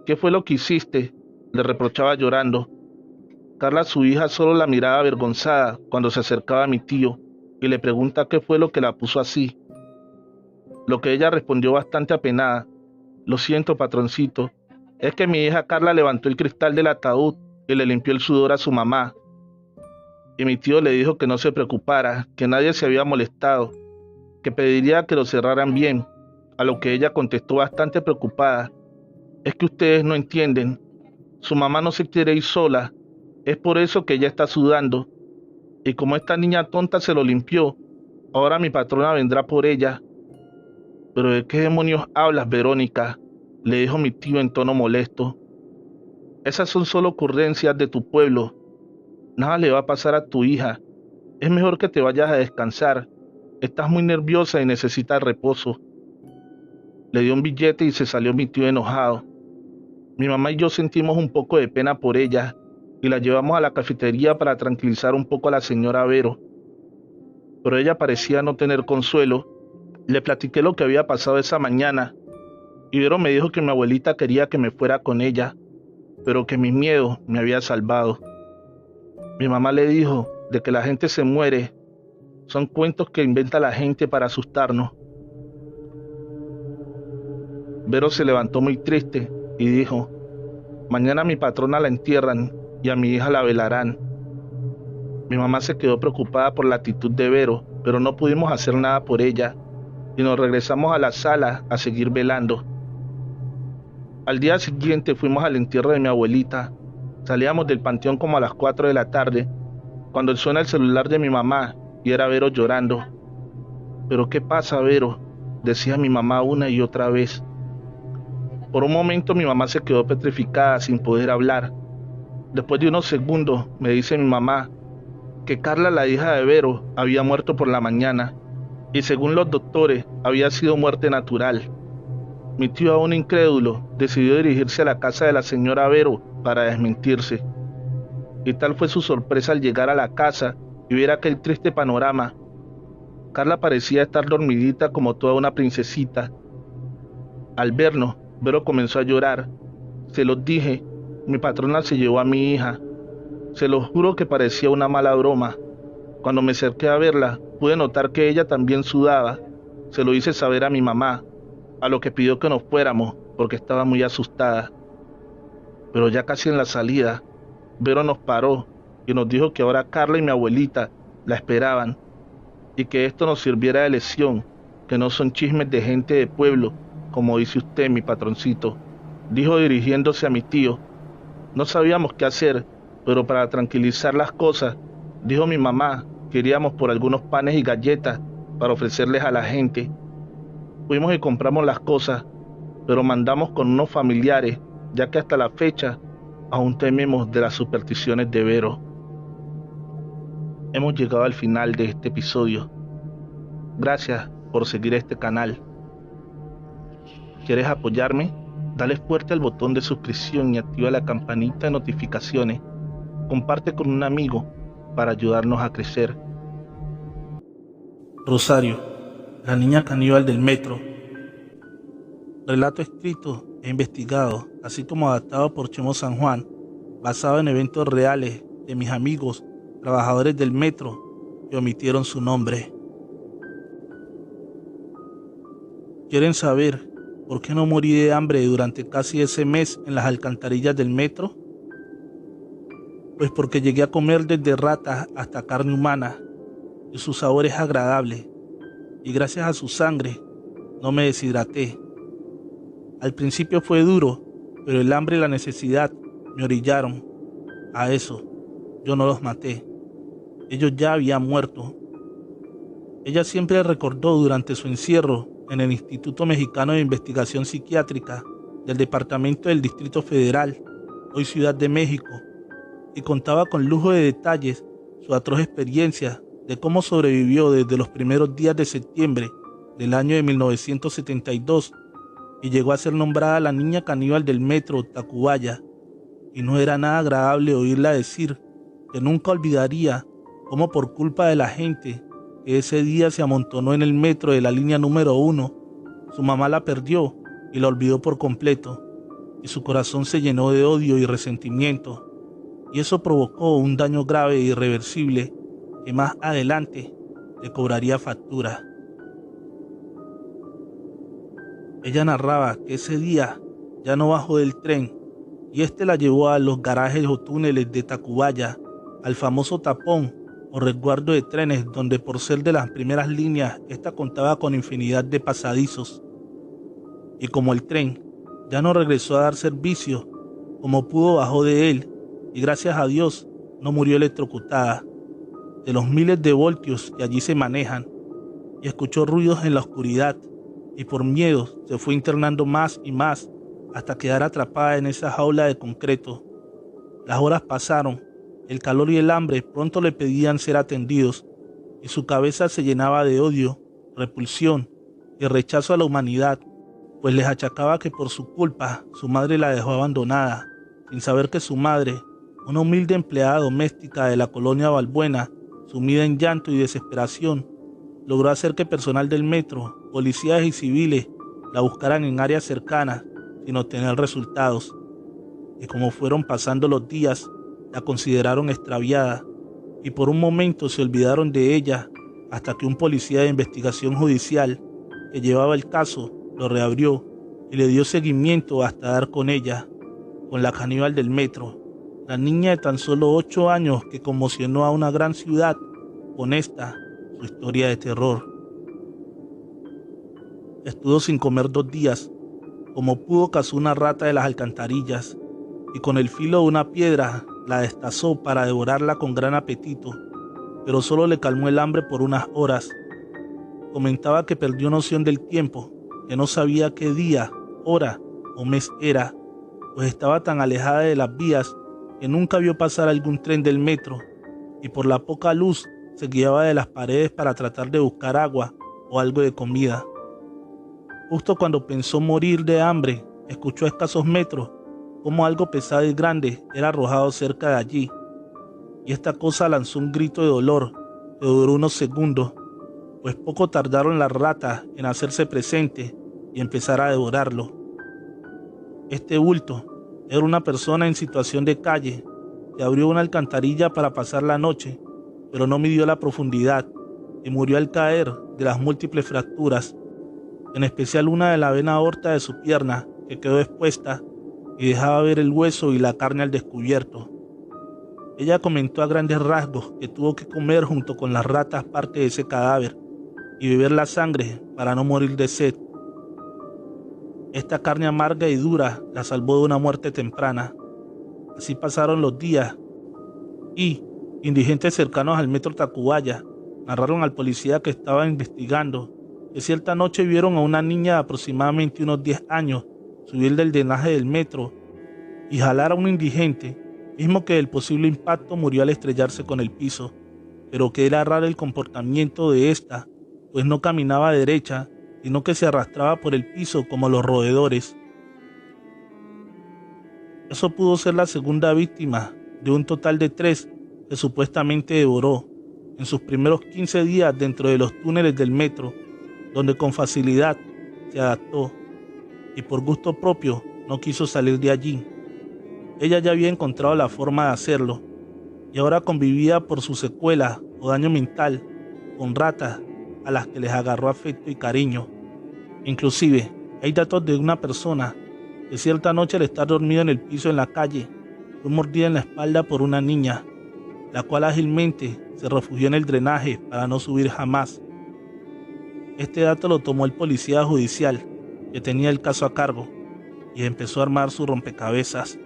¿qué fue lo que hiciste?, le reprochaba llorando. Carla, su hija, solo la miraba avergonzada cuando se acercaba a mi tío y le pregunta qué fue lo que la puso así. Lo que ella respondió bastante apenada. Lo siento, patroncito, es que mi hija Carla levantó el cristal del ataúd y le limpió el sudor a su mamá. Y mi tío le dijo que no se preocupara, que nadie se había molestado, que pediría que lo cerraran bien, a lo que ella contestó bastante preocupada. Es que ustedes no entienden, su mamá no se quiere ir sola, es por eso que ella está sudando, y como esta niña tonta se lo limpió, ahora mi patrona vendrá por ella. ¿Pero de qué demonios hablas, Verónica?, le dijo mi tío en tono molesto. Esas son solo ocurrencias de tu pueblo. Nada le va a pasar a tu hija. Es mejor que te vayas a descansar. Estás muy nerviosa y necesitas reposo. Le dio un billete y se salió mi tío enojado. Mi mamá y yo sentimos un poco de pena por ella y la llevamos a la cafetería para tranquilizar un poco a la señora Vero. Pero ella parecía no tener consuelo. Le platiqué lo que había pasado esa mañana y Vero me dijo que mi abuelita quería que me fuera con ella, pero que mi miedo me había salvado. Mi mamá le dijo de que la gente se muere. Son cuentos que inventa la gente para asustarnos. Vero se levantó muy triste y dijo, mañana a mi patrona la entierran y a mi hija la velarán. Mi mamá se quedó preocupada por la actitud de Vero, pero no pudimos hacer nada por ella y nos regresamos a la sala a seguir velando. Al día siguiente fuimos al entierro de mi abuelita. Salíamos del panteón como a las 4 de la tarde, cuando suena el celular de mi mamá y era Vero llorando. ¿Pero qué pasa, Vero?, decía mi mamá una y otra vez. Por un momento mi mamá se quedó petrificada sin poder hablar. Después de unos segundos me dice mi mamá que Carla, la hija de Vero, había muerto por la mañana y según los doctores había sido muerte natural. Mi tío, aún incrédulo, decidió dirigirse a la casa de la señora Vero para desmentirse. Y tal fue su sorpresa al llegar a la casa y ver aquel triste panorama. Carla parecía estar dormidita como toda una princesita. Al vernos, Vero comenzó a llorar. Se los dije, mi patrona se llevó a mi hija. Se lo juro que parecía una mala broma. Cuando me acerqué a verla, pude notar que ella también sudaba. Se lo hice saber a mi mamá, a lo que pidió que nos fuéramos porque estaba muy asustada. Pero ya casi en la salida, Vero nos paró y nos dijo que ahora Carla y mi abuelita la esperaban y que esto nos sirviera de lección, que no son chismes de gente de pueblo, como dice usted, mi patroncito, dijo dirigiéndose a mi tío. No sabíamos qué hacer, pero para tranquilizar las cosas, dijo mi mamá que iríamos por algunos panes y galletas para ofrecerles a la gente. Fuimos y compramos las cosas, pero mandamos con unos familiares, ya que hasta la fecha aún tememos de las supersticiones de Vero. Hemos llegado al final de este episodio. Gracias por seguir este canal. ¿Quieres apoyarme? Dale fuerte al botón de suscripción y activa la campanita de notificaciones. Comparte con un amigo para ayudarnos a crecer. Rosario, la niña caníbal del metro. Relato escrito e investigado, así como adaptado por Chemo San Juan, basado en eventos reales de mis amigos, trabajadores del metro, que omitieron su nombre. ¿Quieren saber por qué no morí de hambre durante casi ese mes en las alcantarillas del metro? Pues porque llegué a comer desde ratas hasta carne humana, y su sabor es agradable, y gracias a su sangre no me deshidraté. Al principio fue duro, pero el hambre y la necesidad me orillaron a eso. Yo no los maté. Ellos ya habían muerto. Ella siempre recordó durante su encierro en el Instituto Mexicano de Investigación Psiquiátrica del Departamento del Distrito Federal, hoy Ciudad de México, y contaba con lujo de detalles su atroz experiencia de cómo sobrevivió desde los primeros días de septiembre del año de 1972 y llegó a ser nombrada la niña caníbal del metro Tacubaya, y no era nada agradable oírla decir que nunca olvidaría cómo por culpa de la gente que ese día se amontonó en el metro de la línea número 1, su mamá la perdió y la olvidó por completo, y su corazón se llenó de odio y resentimiento, y eso provocó un daño grave e irreversible que más adelante le cobraría factura. Ella narraba que ese día ya no bajó del tren y la llevó a los garajes o túneles de Tacubaya, al famoso tapón o resguardo de trenes donde por ser de las primeras líneas contaba con infinidad de pasadizos. Y como el tren ya no regresó a dar servicio, como pudo bajó de él y gracias a Dios no murió electrocutada de los miles de voltios que allí se manejan, y escuchó ruidos en la oscuridad y por miedo se fue internando más y más hasta quedar atrapada en esa jaula de concreto. Las horas pasaron, el calor y el hambre pronto le pedían ser atendidos y su cabeza se llenaba de odio, repulsión y rechazo a la humanidad, pues les achacaba que por su culpa su madre la dejó abandonada, sin saber que su madre, una humilde empleada doméstica de la colonia Balbuena, sumida en llanto y desesperación, logró hacer que personal del metro, policías y civiles la buscaran en áreas cercanas sin obtener resultados. Y como fueron pasando los días, la consideraron extraviada y por un momento se olvidaron de ella hasta que un policía de investigación judicial que llevaba el caso lo reabrió y le dio seguimiento hasta dar con ella, con la caníbal del metro, la niña de tan solo 8 años que conmocionó a una gran ciudad con su historia de terror. Estuvo sin comer 2 días. Como pudo cazó una rata de las alcantarillas y con el filo de una piedra la destazó para devorarla con gran apetito, pero solo le calmó el hambre por unas horas. Comentaba que perdió noción del tiempo, que no sabía qué día, hora o mes era, pues estaba tan alejada de las vías que nunca vio pasar algún tren del metro y por la poca luz se guiaba de las paredes para tratar de buscar agua o algo de comida. Justo cuando pensó morir de hambre, escuchó a escasos metros como algo pesado y grande era arrojado cerca de allí, y esta cosa lanzó un grito de dolor que duró unos segundos, pues poco tardaron las ratas en hacerse presente y empezar a devorarlo. Este bulto era una persona en situación de calle que abrió una alcantarilla para pasar la noche, pero no midió la profundidad y murió al caer de las múltiples fracturas, en especial una de la vena aorta de su pierna que quedó expuesta y dejaba ver el hueso y la carne al descubierto. Ella comentó a grandes rasgos que tuvo que comer junto con las ratas parte de ese cadáver y beber la sangre para no morir de sed. Esta carne amarga y dura la salvó de una muerte temprana. Así pasaron los días y indigentes cercanos al metro Tacubaya narraron al policía que estaba investigando que cierta noche vieron a una niña de aproximadamente unos 10 años subir del drenaje del metro y jalar a un indigente, mismo que del posible impacto murió al estrellarse con el piso, pero que era raro el comportamiento de esta, pues no caminaba derecha, sino que se arrastraba por el piso como los roedores. Eso pudo ser la segunda víctima de un total de 3 que supuestamente devoró en sus primeros 15 días dentro de los túneles del metro, donde con facilidad se adaptó. y por gusto propio no quiso salir de allí. Ella ya había encontrado la forma de hacerlo y ahora convivía por su secuela o daño mental con ratas a las que les agarró afecto y cariño. Inclusive hay datos de una persona que cierta noche al estar dormido en el piso en la calle fue mordida en la espalda por una niña, la cual ágilmente se refugió en el drenaje para no subir jamás. Este dato lo tomó el policía judicial que tenía el caso a cargo y empezó a armar su rompecabezas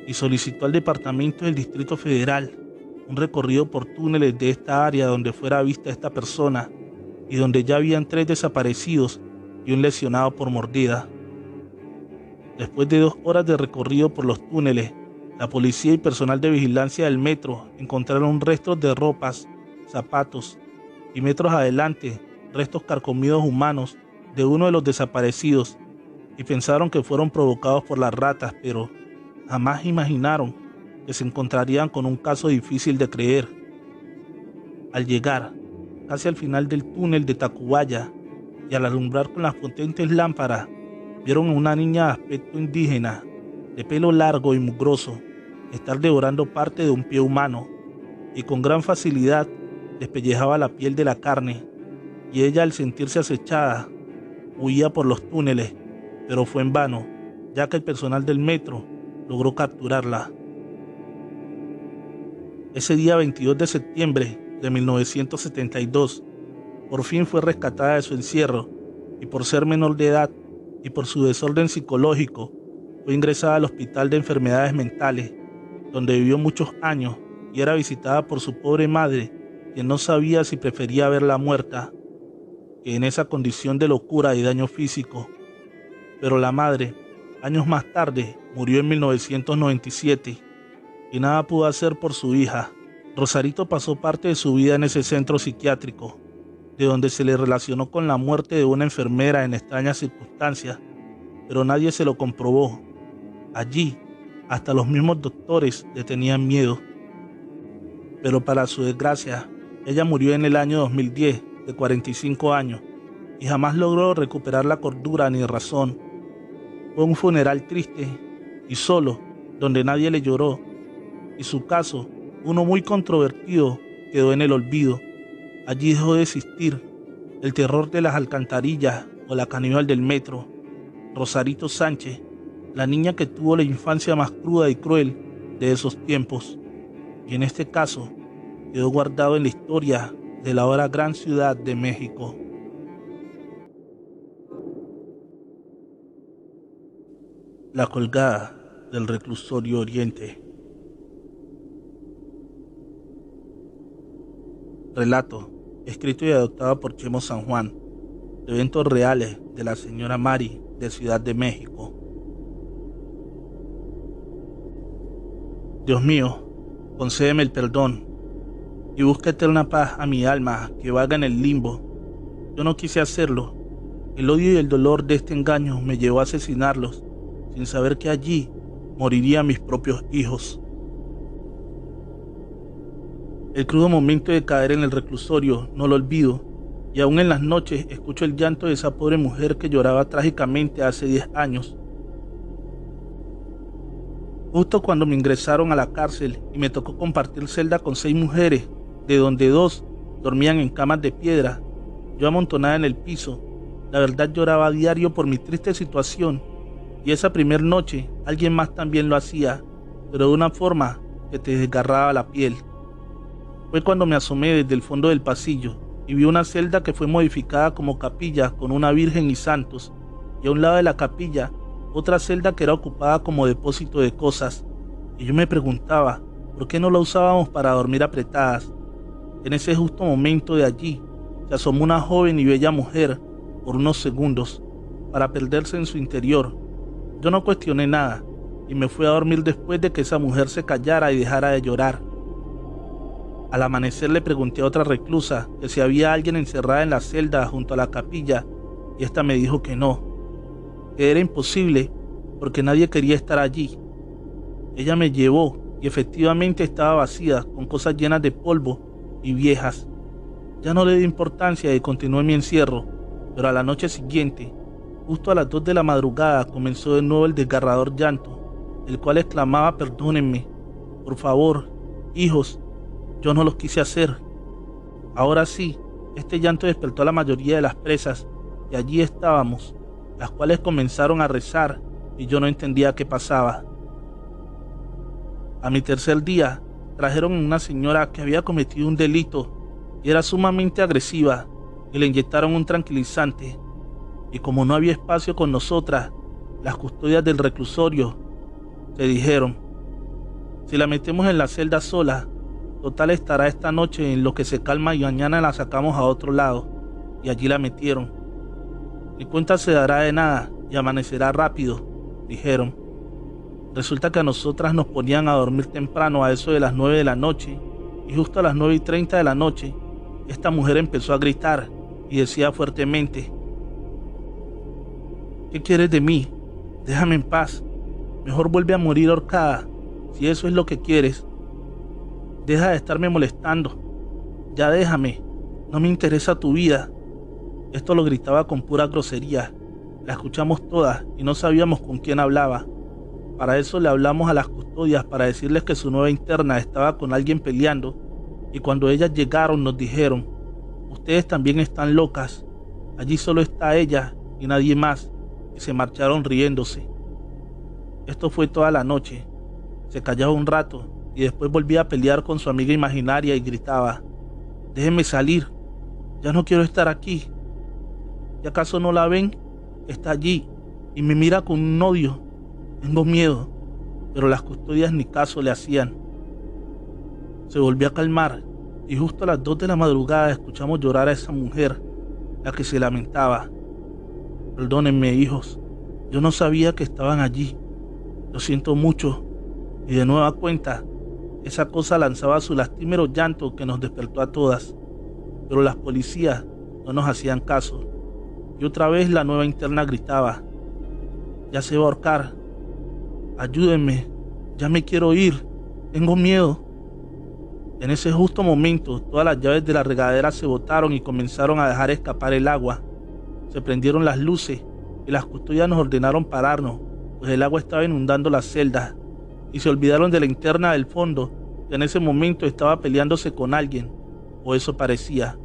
y solicitó al Departamento del Distrito Federal un recorrido por túneles de esta área donde fuera vista esta persona y donde ya habían 3 desaparecidos y un lesionado por mordida. Después de 2 horas de recorrido por los túneles, la policía y personal de vigilancia del metro encontraron restos de ropas, zapatos y metros adelante, restos carcomidos humanos de uno de los desaparecidos y pensaron que fueron provocados por las ratas, pero jamás imaginaron que se encontrarían con un caso difícil de creer. Al llegar casi al final del túnel de Tacubaya y al alumbrar con las potentes lámparas, vieron a una niña de aspecto indígena, de pelo largo y mugroso, estar devorando parte de un pie humano y con gran facilidad despellejaba la piel de la carne, y ella, al sentirse acechada, huía por los túneles, pero fue en vano, ya que el personal del metro logró capturarla. Ese día 22 de septiembre de 1972, por fin fue rescatada de su encierro y por ser menor de edad y por su desorden psicológico, fue ingresada al Hospital de Enfermedades Mentales, donde vivió muchos años y era visitada por su pobre madre, quien no sabía si prefería verla muerta que en esa condición de locura y daño físico. Pero la madre, años más tarde, murió en 1997 y nada pudo hacer por su hija. Rosarito pasó parte de su vida en ese centro psiquiátrico, de donde se le relacionó con la muerte de una enfermera en extrañas circunstancias, pero nadie se lo comprobó. Allí, hasta los mismos doctores le tenían miedo. Pero para su desgracia, ella murió en el año 2010, de 45 años, y jamás logró recuperar la cordura ni razón. Fue un funeral triste y solo, donde nadie le lloró, y su caso, uno muy controvertido, quedó en el olvido. Allí dejó de existir el terror de las alcantarillas o la caníbal del metro, Rosarito Sánchez, la niña que tuvo la infancia más cruda y cruel de esos tiempos, y en este caso quedó guardado en la historia de la ahora gran ciudad de México. La colgada del reclusorio Oriente. Relato escrito y adoptado por Chemo San Juan, de eventos reales de la señora Mari de Ciudad de México. Dios mío, concédeme el perdón y busca eterna paz a mi alma que vaga en el limbo. Yo no quise hacerlo. El odio y el dolor de este engaño me llevó a asesinarlos, sin saber que allí morirían mis propios hijos. El crudo momento de caer en el reclusorio no lo olvido, y aún en las noches escucho el llanto de esa pobre mujer que lloraba trágicamente hace 10 años. Justo cuando me ingresaron a la cárcel y me tocó compartir celda con 6 mujeres, de donde 2 dormían en camas de piedra, yo amontonada en el piso, la verdad lloraba a diario por mi triste situación, y esa primer noche alguien más también lo hacía, pero de una forma que te desgarraba la piel. Fue cuando me asomé desde el fondo del pasillo y vi una celda que fue modificada como capilla con una virgen y santos, y a un lado de la capilla otra celda que era ocupada como depósito de cosas, y yo me preguntaba por qué no la usábamos para dormir apretadas. En ese justo momento de allí se asomó una joven y bella mujer por unos segundos para perderse en su interior. Yo no cuestioné nada y me fui a dormir después de que esa mujer se callara y dejara de llorar. Al amanecer le pregunté a otra reclusa que si había alguien encerrada en la celda junto a la capilla, y esta me dijo que no, que era imposible porque nadie quería estar allí. Ella me llevó y efectivamente estaba vacía, con cosas llenas de polvo y viejas. Ya no le di importancia y continué mi encierro, pero a la noche siguiente Justo a las 2 de la madrugada comenzó de nuevo el desgarrador llanto, el cual exclamaba: perdónenme, por favor, hijos, yo no los quise hacer. Ahora sí, este llanto despertó a la mayoría de las presas, y allí estábamos, las cuales comenzaron a rezar, y yo no entendía qué pasaba. A mi tercer día, trajeron a una señora que había cometido un delito, y era sumamente agresiva, y le inyectaron un tranquilizante. Y como no había espacio con nosotras, las custodias del reclusorio se dijeron: si la metemos en la celda sola, total estará esta noche en lo que se calma y mañana la sacamos a otro lado. Y allí la metieron. Ni cuenta se dará de nada y amanecerá rápido, dijeron. Resulta que a nosotras nos ponían a dormir temprano a eso de las 9 de la noche, y justo a las 9:30 de la noche, esta mujer empezó a gritar y decía fuertemente: ¿qué quieres de mí? Déjame en paz. Mejor vuelve a morir ahorcada, si eso es lo que quieres. Deja de estarme molestando. Ya déjame. No me interesa tu vida. Esto lo gritaba con pura grosería. La escuchamos todas y no sabíamos con quién hablaba. Para eso le hablamos a las custodias para decirles que su nueva interna estaba con alguien peleando, y cuando ellas llegaron nos dijeron: ustedes también están locas. Allí solo está ella y nadie más. Y se marcharon riéndose. Esto fue toda la noche. Se callaba un rato y después volvía a pelear con su amiga imaginaria y gritaba: déjenme salir, ya no quiero estar aquí. ¿Y acaso no la ven? Está allí y me mira con un odio. Tengo miedo. Pero las custodias ni caso le hacían. Se volvió a calmar y justo a las 2 de la madrugada escuchamos llorar a esa mujer, la que se lamentaba: perdónenme, hijos, yo no sabía que estaban allí. Lo siento mucho. Y de nueva cuenta, esa cosa lanzaba su lastimero llanto que nos despertó a todas. Pero las policías no nos hacían caso. Y otra vez la nueva interna gritaba: ya se va a ahorcar. Ayúdenme, ya me quiero ir. Tengo miedo. En ese justo momento, todas las llaves de la regadera se botaron y comenzaron a dejar escapar el agua. Se prendieron las luces y las custodias nos ordenaron pararnos, pues el agua estaba inundando las celdas, y se olvidaron de la interna del fondo, que en ese momento estaba peleándose con alguien, o eso parecía.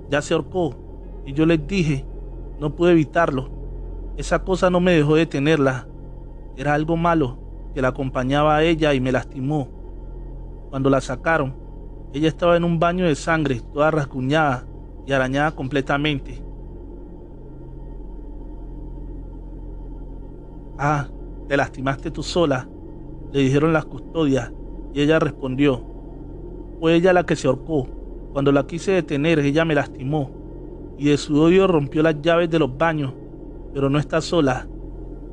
Ya se ahorcó, y yo les dije, no pude evitarlo. Esa cosa no me dejó detenerla. Era algo malo que la acompañaba a ella y me lastimó. Cuando la sacaron, ella estaba en un baño de sangre, toda rasguñada y arañada completamente. Ah, te lastimaste tú sola, le dijeron las custodias, y ella respondió: fue ella la que se ahorcó. Cuando la quise detener, ella me lastimó, y de su odio rompió las llaves de los baños, pero no está sola.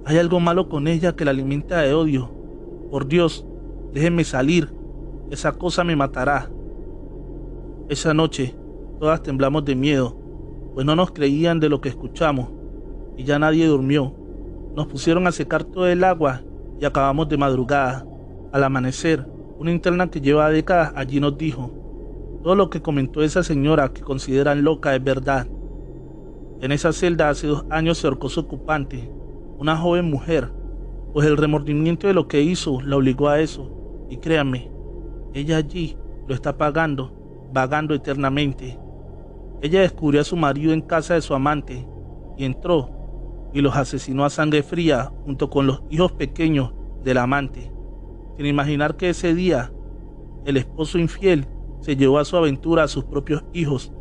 Hay algo malo con ella que la alimenta de odio. Por Dios, déjenme salir, esa cosa me matará. Esa noche, todas temblamos de miedo, pues no nos creían de lo que escuchamos, y ya nadie durmió. Nos pusieron a secar todo el agua y acabamos de madrugada. Al amanecer, una interna que lleva décadas allí nos dijo: todo lo que comentó esa señora que consideran loca es verdad. En esa celda hace 2 años se ahorcó su ocupante, una joven mujer, pues el remordimiento de lo que hizo la obligó a eso, y créanme, ella allí lo está pagando, vagando eternamente. Ella descubrió a su marido en casa de su amante, y entró y los asesinó a sangre fría junto con los hijos pequeños del amante, sin imaginar que ese día el esposo infiel se llevó a su aventura a sus propios hijos,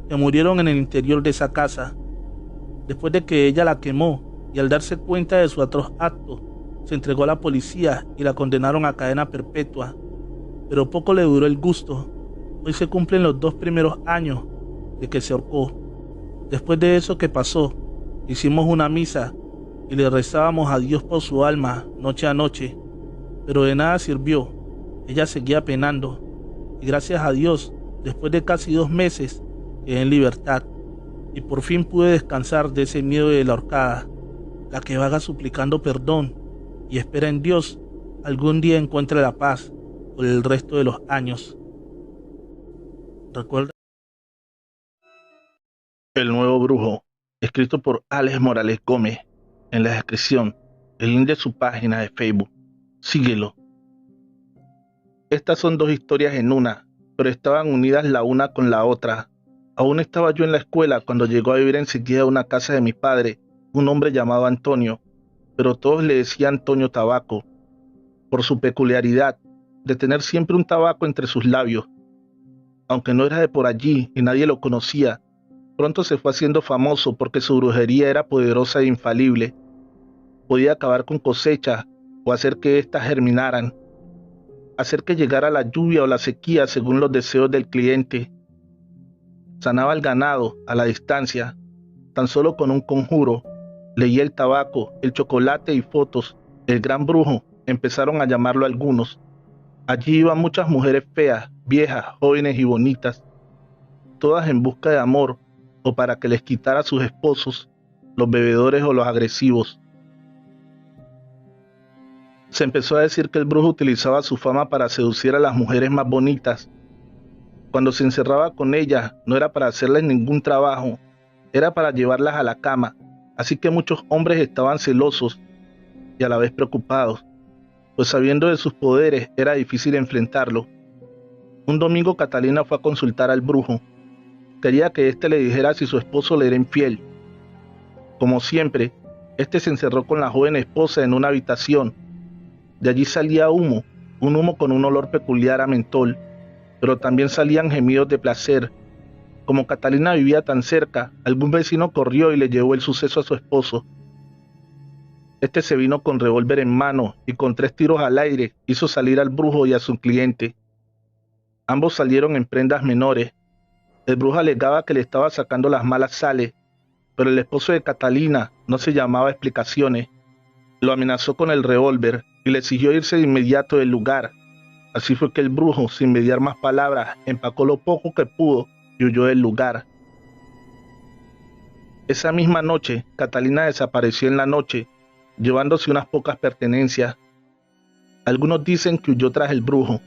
que murieron en el interior de esa casa. Después de que ella la quemó y al darse cuenta de su atroz acto, se entregó a la policía y la condenaron a cadena perpetua. Pero poco le duró el gusto. Hoy se cumplen los 2 primeros años de que se ahorcó. Después de eso que pasó, hicimos una misa y le rezábamos a Dios por su alma noche a noche, pero de nada sirvió. Ella seguía penando, y gracias a Dios, después de casi 2 meses, quedé en libertad, y por fin pude descansar de ese miedo de la ahorcada, la que vaga suplicando perdón y espera en Dios algún día encuentre la paz por el resto de los años. Recuerda. El nuevo brujo. escrito por Alex Morales Gómez. En la descripción, el link de su página de Facebook. Síguelo. Estas son dos historias en una, pero estaban unidas la una con la otra. Aún estaba yo en la escuela cuando llegó a vivir enseguida a una casa de mi padre, un hombre llamado Antonio, pero todos le decían Antonio Tabaco, por su peculiaridad de tener siempre un tabaco entre sus labios. Aunque no era de por allí y nadie lo conocía, pronto se fue haciendo famoso porque su brujería era poderosa e infalible. Podía acabar con cosechas o hacer que éstas germinaran, hacer que llegara la lluvia o la sequía según los deseos del cliente. Sanaba el ganado a la distancia, tan solo con un conjuro. Leía el tabaco, el chocolate y fotos. El gran brujo, empezaron a llamarlo algunos. Allí iban muchas mujeres feas, viejas, jóvenes y bonitas, todas en busca de amor o para que les quitara a sus esposos, los bebedores o los agresivos. Se empezó a decir que el brujo utilizaba su fama para seducir a las mujeres más bonitas. Cuando se encerraba con ellas, no era para hacerles ningún trabajo, era para llevarlas a la cama, así que muchos hombres estaban celosos y a la vez preocupados, pues sabiendo de sus poderes era difícil enfrentarlo. Un domingo Catalina fue a consultar al brujo. Quería que éste le dijera si su esposo le era infiel. Como siempre, éste se encerró con la joven esposa en una habitación. De allí salía humo, un humo con un olor peculiar a mentol, pero también salían gemidos de placer. Como Catalina vivía tan cerca, algún vecino corrió y le llevó el suceso a su esposo. Este se vino con revólver en mano y con 3 tiros al aire hizo salir al brujo y a su cliente. Ambos salieron en prendas menores. El brujo alegaba que le estaba sacando las malas sales, pero el esposo de Catalina no se llamaba a explicaciones. Lo amenazó con el revólver y le exigió irse de inmediato del lugar. Así fue que el brujo, sin mediar más palabras, empacó lo poco que pudo y huyó del lugar. Esa misma noche, Catalina desapareció en la noche, llevándose unas pocas pertenencias. Algunos dicen que huyó tras el brujo,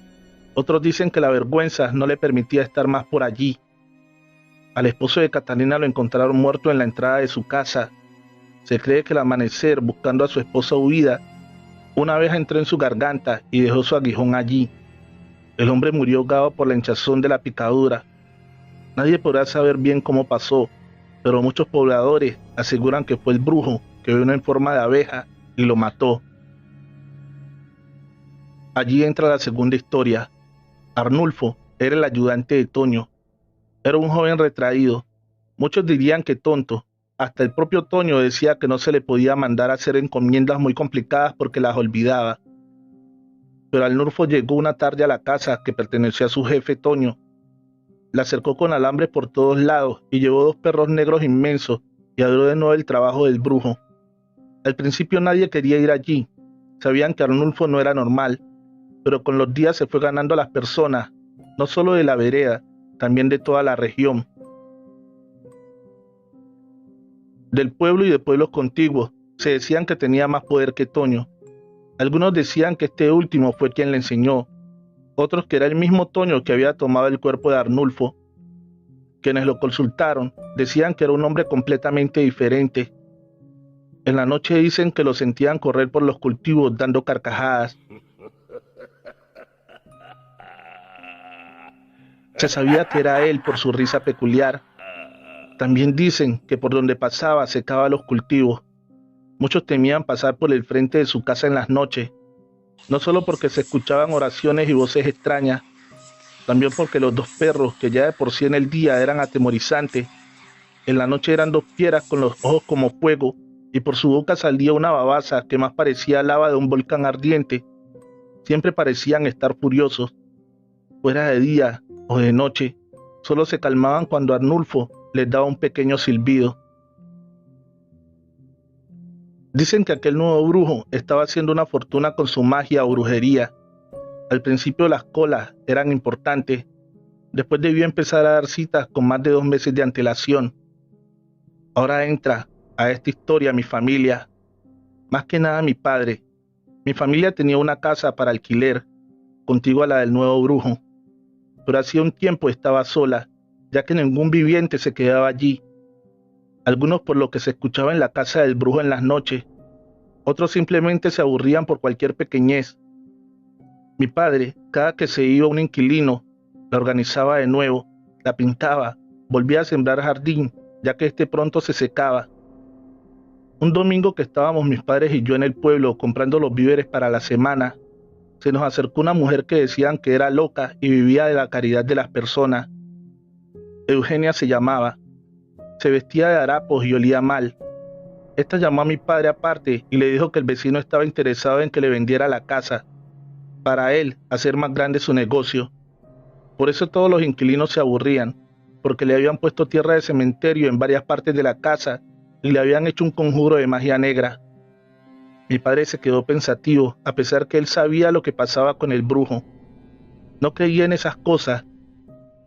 otros dicen que la vergüenza no le permitía estar más por allí. Al esposo de Catalina lo encontraron muerto en la entrada de su casa. Se cree que al amanecer, buscando a su esposa huida, una abeja entró en su garganta y dejó su aguijón allí. El hombre murió ahogado por la hinchazón de la picadura. Nadie podrá saber bien cómo pasó, pero muchos pobladores aseguran que fue el brujo que vino en forma de abeja y lo mató. Allí entra la segunda historia. Arnulfo era el ayudante de Toño. Era un joven retraído. Muchos dirían que tonto. Hasta el propio Toño decía que no se le podía mandar a hacer encomiendas muy complicadas porque las olvidaba. Pero Arnulfo llegó una tarde a la casa que pertenecía a su jefe Toño. La cercó con alambres por todos lados y llevó 2 perros negros inmensos y abrió de nuevo el trabajo del brujo. Al principio nadie quería ir allí. Sabían que Arnulfo no era normal, pero con los días se fue ganando a las personas, no solo de la vereda, también de toda la región. Del pueblo y de pueblos contiguos se decían que tenía más poder que Toño. Algunos decían que este último fue quien le enseñó, otros que era el mismo Toño que había tomado el cuerpo de Arnulfo. Quienes lo consultaron decían que era un hombre completamente diferente. En la noche dicen que lo sentían correr por los cultivos dando carcajadas. Se sabía que era él por su risa peculiar. También dicen que por donde pasaba secaba los cultivos. Muchos temían pasar por el frente de su casa en las noches, no solo porque se escuchaban oraciones y voces extrañas, también porque los 2 perros, que ya de por sí en el día eran atemorizantes, en la noche eran 2 fieras con los ojos como fuego, y por su boca salía una babasa que más parecía lava de un volcán ardiente. Siempre parecían estar furiosos. Fuera de día o de noche, solo se calmaban cuando Arnulfo les daba un pequeño silbido. Dicen que aquel nuevo brujo estaba haciendo una fortuna con su magia o brujería. Al principio las colas eran importantes, después debió empezar a dar citas con más de 2 meses de antelación. Ahora entra a esta historia mi familia, más que nada mi padre. Mi familia tenía una casa para alquiler, contigua a la del nuevo brujo, pero hacía un tiempo estaba sola, ya que ningún viviente se quedaba allí. algunos por lo que se escuchaba en la casa del brujo en las noches, otros simplemente se aburrían por cualquier pequeñez. Mi padre, cada que se iba un inquilino, la organizaba de nuevo, la pintaba, volvía a sembrar jardín, ya que este pronto se secaba. Un domingo que estábamos mis padres y yo en el pueblo comprando los víveres para la semana, se nos acercó una mujer que decían que era loca y vivía de la caridad de las personas. Eugenia se llamaba. Se vestía de harapos y olía mal. Esta llamó a mi padre aparte y le dijo que el vecino estaba interesado en que le vendiera la casa, para él hacer más grande su negocio. Por eso todos los inquilinos se aburrían, porque le habían puesto tierra de cementerio en varias partes de la casa y le habían hecho un conjuro de magia negra. Mi padre se quedó pensativo, a pesar que él sabía lo que pasaba con el brujo. No creía en esas cosas,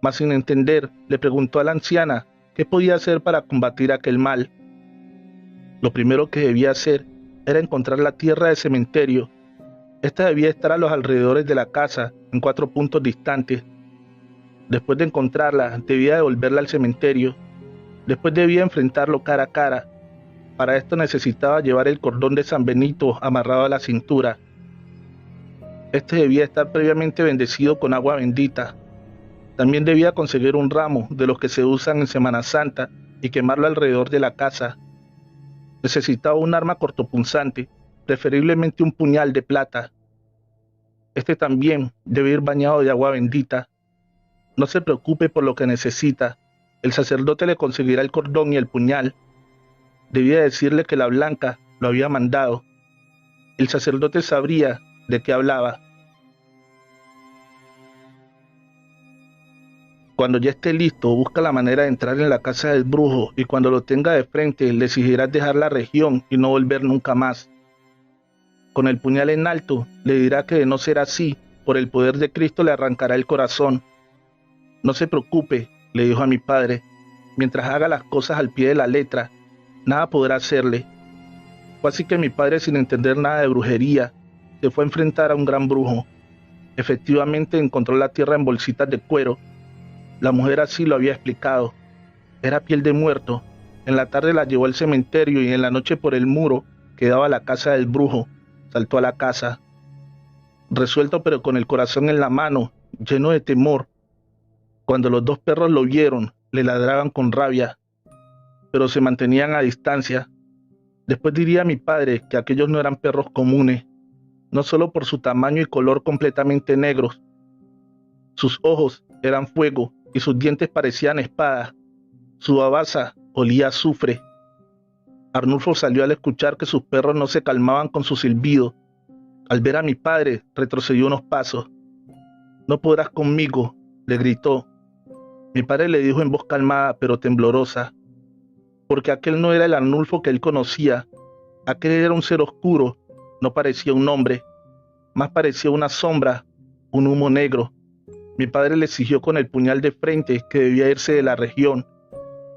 mas sin entender, le preguntó a la anciana qué podía hacer para combatir aquel mal. Lo primero que debía hacer era encontrar la tierra de cementerio. Esta debía estar a los alrededores de la casa, en 4 puntos distantes. Después de encontrarla, debía devolverla al cementerio. Después debía enfrentarlo cara a cara. Para esto necesitaba llevar el cordón de San Benito amarrado a la cintura. Este debía estar previamente bendecido con agua bendita. También debía conseguir un ramo de los que se usan en Semana Santa y quemarlo alrededor de la casa. Necesitaba un arma cortopunzante, preferiblemente un puñal de plata. Este también debe ir bañado de agua bendita. No se preocupe por lo que necesita. El sacerdote le conseguirá el cordón y el puñal. Debía decirle que la blanca lo había mandado. El sacerdote sabría de qué hablaba. Cuando ya esté listo, busca la manera de entrar en la casa del brujo y cuando lo tenga de frente, le exigirás dejar la región y no volver nunca más. Con el puñal en alto, le dirá que de no ser así, por el poder de Cristo le arrancará el corazón. No se preocupe, le dijo a mi padre, mientras haga las cosas al pie de la letra, nada podrá hacerle. Fue así que mi padre, sin entender nada de brujería, se fue a enfrentar a un gran brujo. Efectivamente encontró la tierra en bolsitas de cuero. La mujer así lo había explicado. Era piel de muerto. En la tarde la llevó al cementerio y en la noche por el muro que daba a la casa del brujo. Saltó a la casa. Resuelto pero con el corazón en la mano, lleno de temor. Cuando los 2 perros lo vieron, le ladraban con rabia, pero se mantenían a distancia. Después diría mi padre que aquellos no eran perros comunes, no solo por su tamaño y color completamente negros. Sus ojos eran fuego y sus dientes parecían espadas. Su babasa olía a azufre. Arnulfo salió al escuchar que sus perros no se calmaban con su silbido. Al ver a mi padre, retrocedió unos pasos. «No podrás conmigo», le gritó. Mi padre le dijo en voz calmada pero temblorosa, porque aquel no era el Arnulfo que él conocía. Aquel era un ser oscuro, no parecía un hombre, más parecía una sombra, un humo negro. Mi padre le exigió con el puñal de frente que debía irse de la región.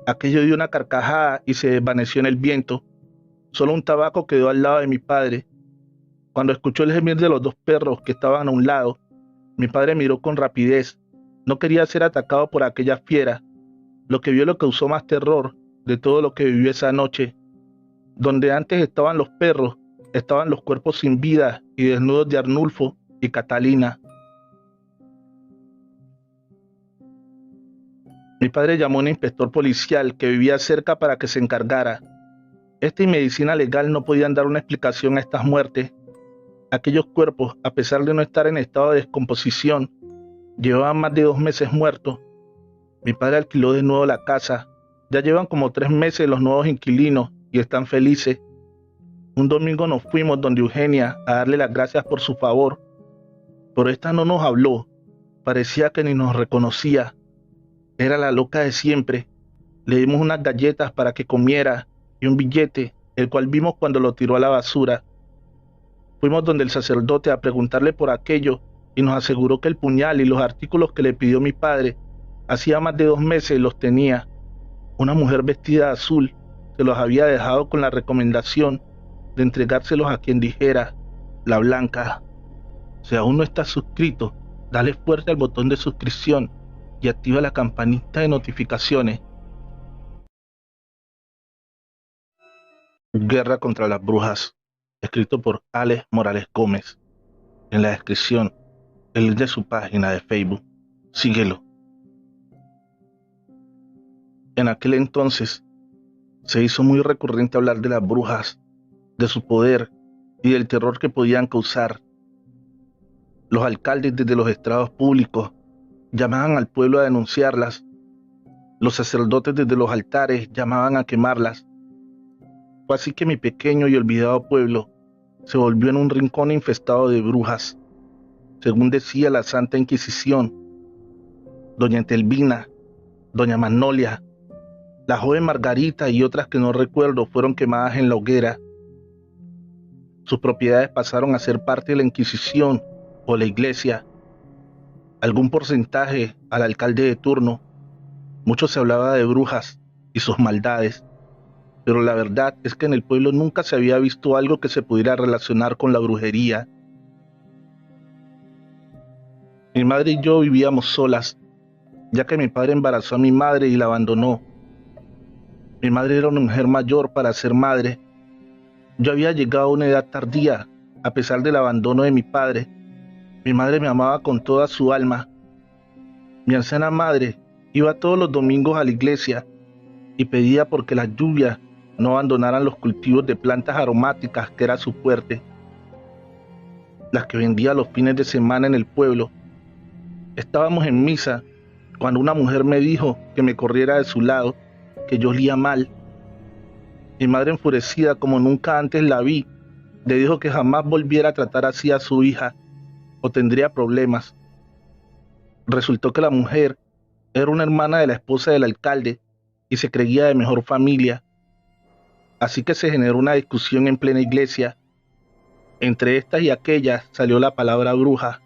Aquello dio una carcajada y se desvaneció en el viento. Solo un tabaco quedó al lado de mi padre. Cuando escuchó el gemir de los 2 perros que estaban a un lado, mi padre miró con rapidez. No quería ser atacado por aquella fiera. Lo que vio lo causó más terror de todo lo que vivió esa noche. Donde antes estaban los perros, estaban los cuerpos sin vida y desnudos de Arnulfo y Catalina. Mi padre llamó a un inspector policial que vivía cerca para que se encargara. Esta y medicina legal no podían dar una explicación a estas muertes. Aquellos cuerpos, a pesar de no estar en estado de descomposición, llevaban más de 2 meses muertos. Mi padre alquiló de nuevo la casa. Ya llevan como 3 meses los nuevos inquilinos y están felices. Un domingo nos fuimos donde Eugenia a darle las gracias por su favor. Pero esta no nos habló. Parecía que ni nos reconocía. Era la loca de siempre. Le dimos unas galletas para que comiera y un billete, el cual vimos cuando lo tiró a la basura. Fuimos donde el sacerdote a preguntarle por aquello y nos aseguró que el puñal y los artículos que le pidió mi padre hacía más de 2 meses los tenía. Una mujer vestida de azul se los había dejado con la recomendación de entregárselos a quien dijera, la blanca. Si aún no estás suscrito, dale fuerte al botón de suscripción y activa la campanita de notificaciones Guerra contra las brujas, escrito por Alex Morales Gómez. En la descripción, el link de su página de Facebook. Síguelo. En aquel entonces, se hizo muy recurrente hablar de las brujas, de su poder y del terror que podían causar. Los alcaldes desde los estrados públicos llamaban al pueblo a denunciarlas. Los sacerdotes desde los altares llamaban a quemarlas. Fue así que mi pequeño y olvidado pueblo se volvió en un rincón infestado de brujas, según decía la Santa Inquisición. Doña Entelvina, Doña Magnolia, la joven Margarita y otras que no recuerdo fueron quemadas en la hoguera. Sus propiedades pasaron a ser parte de la Inquisición o la Iglesia. Algún porcentaje al alcalde de turno. Mucho se hablaba de brujas y sus maldades, pero la verdad es que en el pueblo nunca se había visto algo que se pudiera relacionar con la brujería. Mi madre y yo vivíamos solas, ya que mi padre embarazó a mi madre y la abandonó. Mi madre era una mujer mayor para ser madre. Yo había llegado a una edad tardía, a pesar del abandono de mi padre. Mi madre me amaba con toda su alma. Mi anciana madre iba todos los domingos a la iglesia y pedía porque las lluvias no abandonaran los cultivos de plantas aromáticas que era su fuerte, las que vendía los fines de semana en el pueblo. Estábamos en misa cuando una mujer me dijo que me corriera de su lado, que yo olía mal. Mi madre, enfurecida como nunca antes la vi, le dijo que jamás volviera a tratar así a su hija o tendría problemas. Resultó que la mujer era una hermana de la esposa del alcalde y se creía de mejor familia. Así que se generó una discusión en plena iglesia. Entre estas y aquellas salió la palabra bruja.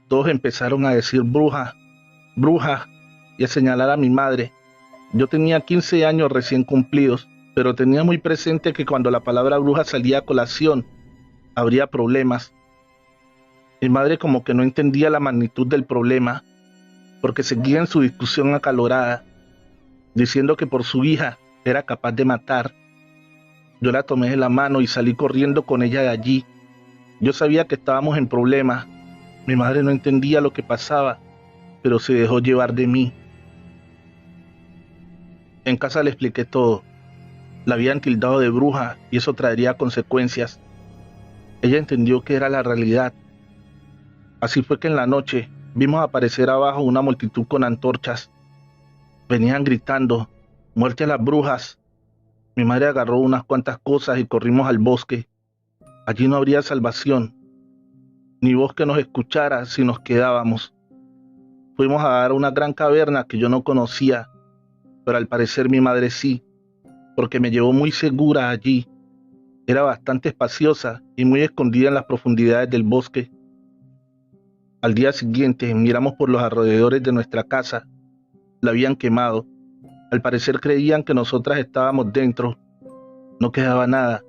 Todos empezaron a decir bruja, bruja, y a señalar a mi madre. Yo tenía 15 años recién cumplidos, pero tenía muy presente que cuando la palabra bruja salía a colación, habría problemas. Mi madre como que no entendía la magnitud del problema, porque seguía en su discusión acalorada, diciendo que por su hija era capaz de matar. Yo la tomé de la mano y salí corriendo con ella de allí. Yo sabía que estábamos en problemas. Mi madre no entendía lo que pasaba, pero se dejó llevar de mí. En casa le expliqué todo. La habían tildado de bruja y eso traería consecuencias. Ella entendió que era la realidad. Así fue que en la noche vimos aparecer abajo una multitud con antorchas. Venían gritando, muerte a las brujas. Mi madre agarró unas cuantas cosas y corrimos al bosque. Allí no habría salvación, ni voz que nos escuchara si nos quedábamos. Fuimos a dar a una gran caverna que yo no conocía, pero al parecer mi madre sí, porque me llevó muy segura allí. Era bastante espaciosa y muy escondida en las profundidades del bosque. Al día siguiente miramos por los alrededores de nuestra casa. La habían quemado. Al parecer creían que nosotras estábamos dentro. No quedaba nada,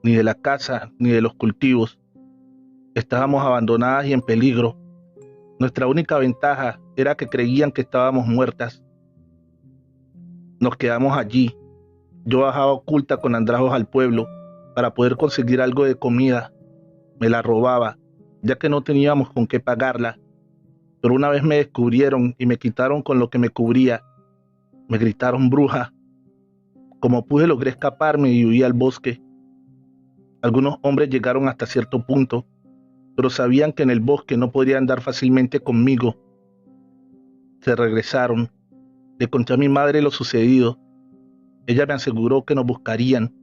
ni de la casa ni de los cultivos. Estábamos abandonadas y en peligro. Nuestra única ventaja era que creían que estábamos muertas. Nos quedamos allí. Yo bajaba oculta con andrajos al pueblo para poder conseguir algo de comida. Me la robaba, ya que no teníamos con qué pagarla. Pero una vez me descubrieron y me quitaron con lo que me cubría. Me gritaron bruja. Como pude logré escaparme y huí al bosque. Algunos hombres llegaron hasta cierto punto, pero sabían que en el bosque no podrían andar fácilmente conmigo. Se regresaron. Le conté a mi madre lo sucedido. Ella me aseguró que nos buscarían.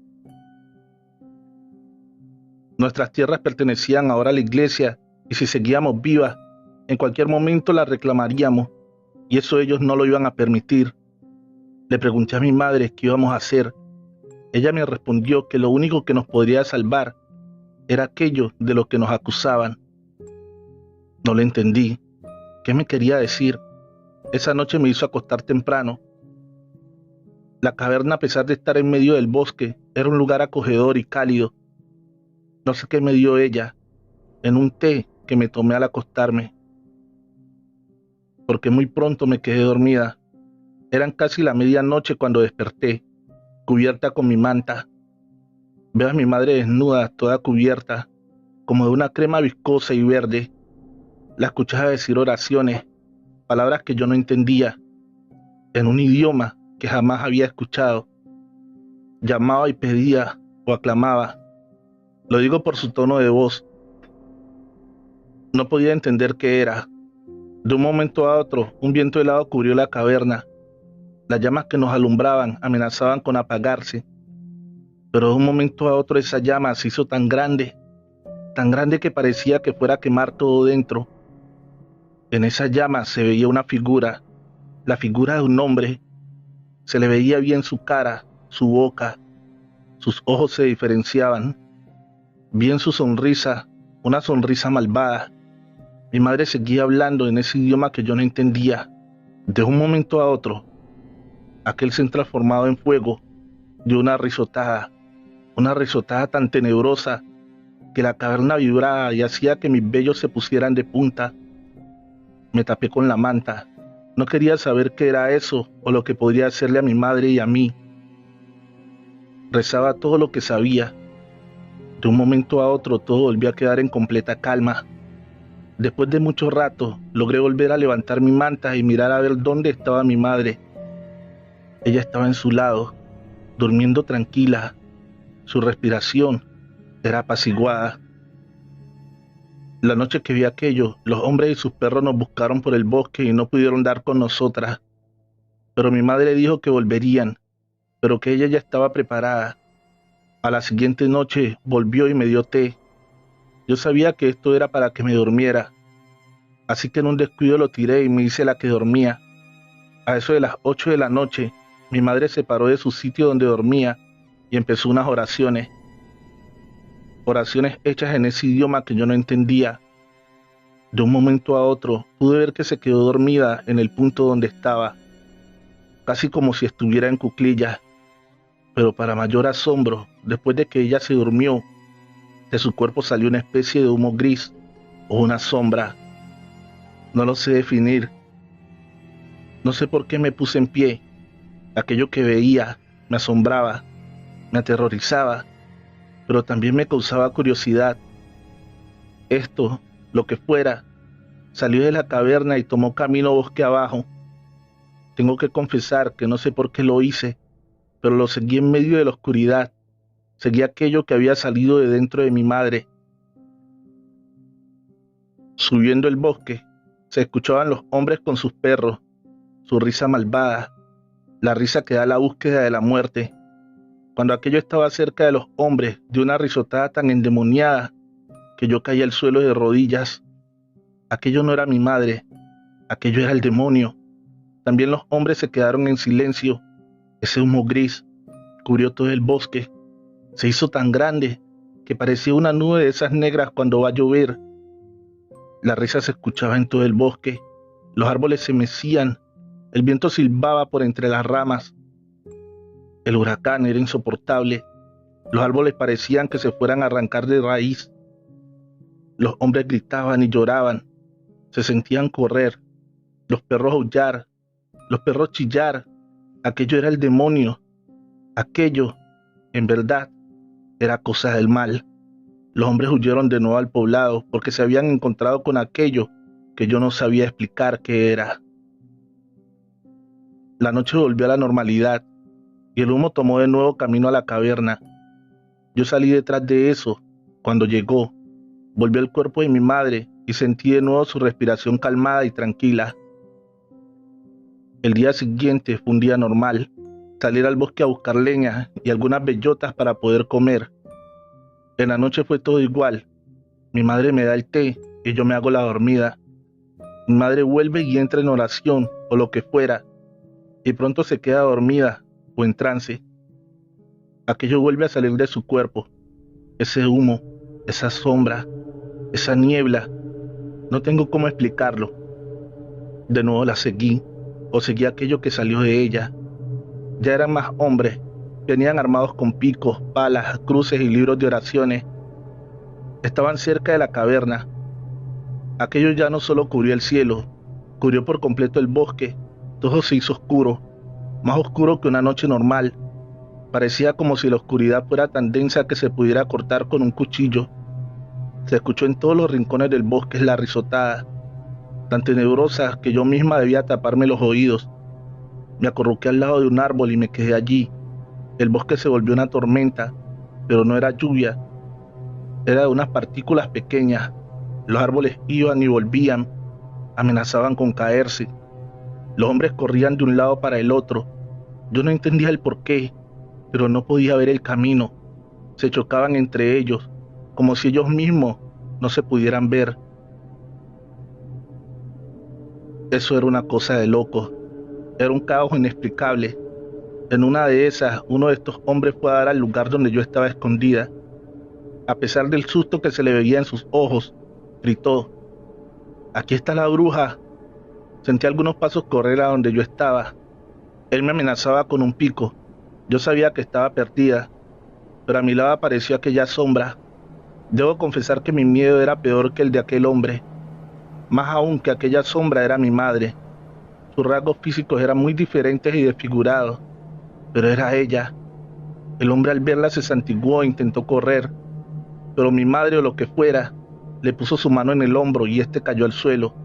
Nuestras tierras pertenecían ahora a la iglesia y si seguíamos vivas, en cualquier momento las reclamaríamos y eso ellos no lo iban a permitir. Le pregunté a mi madre qué íbamos a hacer. Ella me respondió que lo único que nos podría salvar era aquello de lo que nos acusaban. No le entendí. ¿Qué me quería decir? Esa noche me hizo acostar temprano. La caverna, a pesar de estar en medio del bosque, era un lugar acogedor y cálido. No sé qué me dio ella, en un té que me tomé al acostarme, porque muy pronto me quedé dormida. Eran casi la medianoche cuando desperté, cubierta con mi manta. Veo a mi madre desnuda, toda cubierta, como de una crema viscosa y verde. La escuchaba decir oraciones, palabras que yo no entendía, en un idioma que jamás había escuchado. Llamaba y pedía o aclamaba. Lo digo por su tono de voz. No podía entender qué era. De un momento a otro, un viento helado cubrió la caverna. Las llamas que nos alumbraban amenazaban con apagarse. Pero de un momento a otro esa llama se hizo tan grande que parecía que fuera a quemar todo dentro. En esa llama se veía una figura, la figura de un hombre. Se le veía bien su cara, su boca, sus ojos se diferenciaban, bien su sonrisa, una sonrisa malvada. Mi madre seguía hablando en ese idioma que yo no entendía. De un momento a otro, aquel ser transformado en fuego dio una risotada tan tenebrosa que la caverna vibraba y hacía que mis vellos se pusieran de punta. Me tapé con la manta. No quería saber qué era eso o lo que podría hacerle a mi madre y a mí. Rezaba todo lo que sabía. De un momento a otro todo volvió a quedar en completa calma. Después de mucho rato, logré volver a levantar mi manta y mirar a ver dónde estaba mi madre. Ella estaba en su lado, durmiendo tranquila. Su respiración era apaciguada. La noche que vi aquello, los hombres y sus perros nos buscaron por el bosque y no pudieron dar con nosotras. Pero mi madre dijo que volverían, pero que ella ya estaba preparada. A la siguiente noche volvió y me dio té. Yo sabía que esto era para que me durmiera, así que en un descuido lo tiré y me hice la que dormía. A eso de las 8 de la noche, mi madre se paró de su sitio donde dormía y empezó unas oraciones. Oraciones hechas en ese idioma que yo no entendía. De un momento a otro, pude ver que se quedó dormida en el punto donde estaba, casi como si estuviera en cuclillas. Pero para mayor asombro, después de que ella se durmió, de su cuerpo salió una especie de humo gris o una sombra. No lo sé definir. No sé por qué me puse en pie. Aquello que veía me asombraba, me aterrorizaba, pero también me causaba curiosidad. Esto, lo que fuera, salió de la caverna y tomó camino bosque abajo. Tengo que confesar que no sé por qué lo hice, pero lo seguí en medio de la oscuridad. Seguí aquello que había salido de dentro de mi madre. Subiendo el bosque, se escuchaban los hombres con sus perros, su risa malvada, la risa que da la búsqueda de la muerte. Cuando aquello estaba cerca de los hombres, dio una risotada tan endemoniada que yo caí al suelo de rodillas. Aquello no era mi madre, aquello era el demonio. También los hombres se quedaron en silencio. Ese humo gris cubrió todo el bosque. Se hizo tan grande que parecía una nube de esas negras cuando va a llover. La risa se escuchaba en todo el bosque. Los árboles se mecían. El viento silbaba por entre las ramas. El huracán era insoportable. Los árboles parecían que se fueran a arrancar de raíz. Los hombres gritaban y lloraban. Se sentían correr. Los perros aullar. Los perros chillar. Aquello era el demonio. Aquello, en verdad, era cosa del mal. Los hombres huyeron de nuevo al poblado porque se habían encontrado con aquello que yo no sabía explicar qué era. La noche volvió a la normalidad y el humo tomó de nuevo camino a la caverna. Yo salí detrás de eso. Cuando llegó, volvió el cuerpo de mi madre y sentí de nuevo su respiración calmada y tranquila. El día siguiente fue un día normal. Salir al bosque a buscar leña y algunas bellotas para poder comer. En la noche fue todo igual. Mi madre me da el té y yo me hago la dormida. Mi madre vuelve y entra en oración o lo que fuera, y pronto se queda dormida o en trance. Aquello vuelve a salir de su cuerpo. Ese humo, esa sombra, esa niebla. No tengo cómo explicarlo. De nuevo la seguí, o seguí aquello que salió de ella. Ya eran más hombres. Venían armados con picos, palas, cruces y libros de oraciones. Estaban cerca de la caverna. Aquello ya no solo cubrió el cielo, cubrió por completo el bosque. Todo se hizo oscuro, más oscuro que una noche normal. Parecía como si la oscuridad fuera tan densa que se pudiera cortar con un cuchillo. Se escuchó en todos los rincones del bosque la risotada, tan tenebrosa que yo misma debía taparme los oídos. Me acurruqué al lado de un árbol y me quedé allí. El bosque se volvió una tormenta, pero no era lluvia, era de unas partículas pequeñas. Los árboles iban y volvían, amenazaban con caerse. Los hombres corrían de un lado para el otro. Yo no entendía el porqué, pero no podía ver el camino. Se chocaban entre ellos, como si ellos mismos no se pudieran ver. Eso era una cosa de locos. Era un caos inexplicable. En una de esas, uno de estos hombres fue a dar al lugar donde yo estaba escondida. A pesar del susto que se le veía en sus ojos, gritó: «Aquí está la bruja». Sentí algunos pasos correr a donde yo estaba. Él me amenazaba con un pico. Yo sabía que estaba perdida, pero a mi lado apareció aquella sombra. Debo confesar que mi miedo era peor que el de aquel hombre. Más aún que aquella sombra era mi madre. Sus rasgos físicos eran muy diferentes y desfigurados, pero era ella. El hombre al verla se santiguó e intentó correr, pero mi madre o lo que fuera, le puso su mano en el hombro y este cayó al suelo.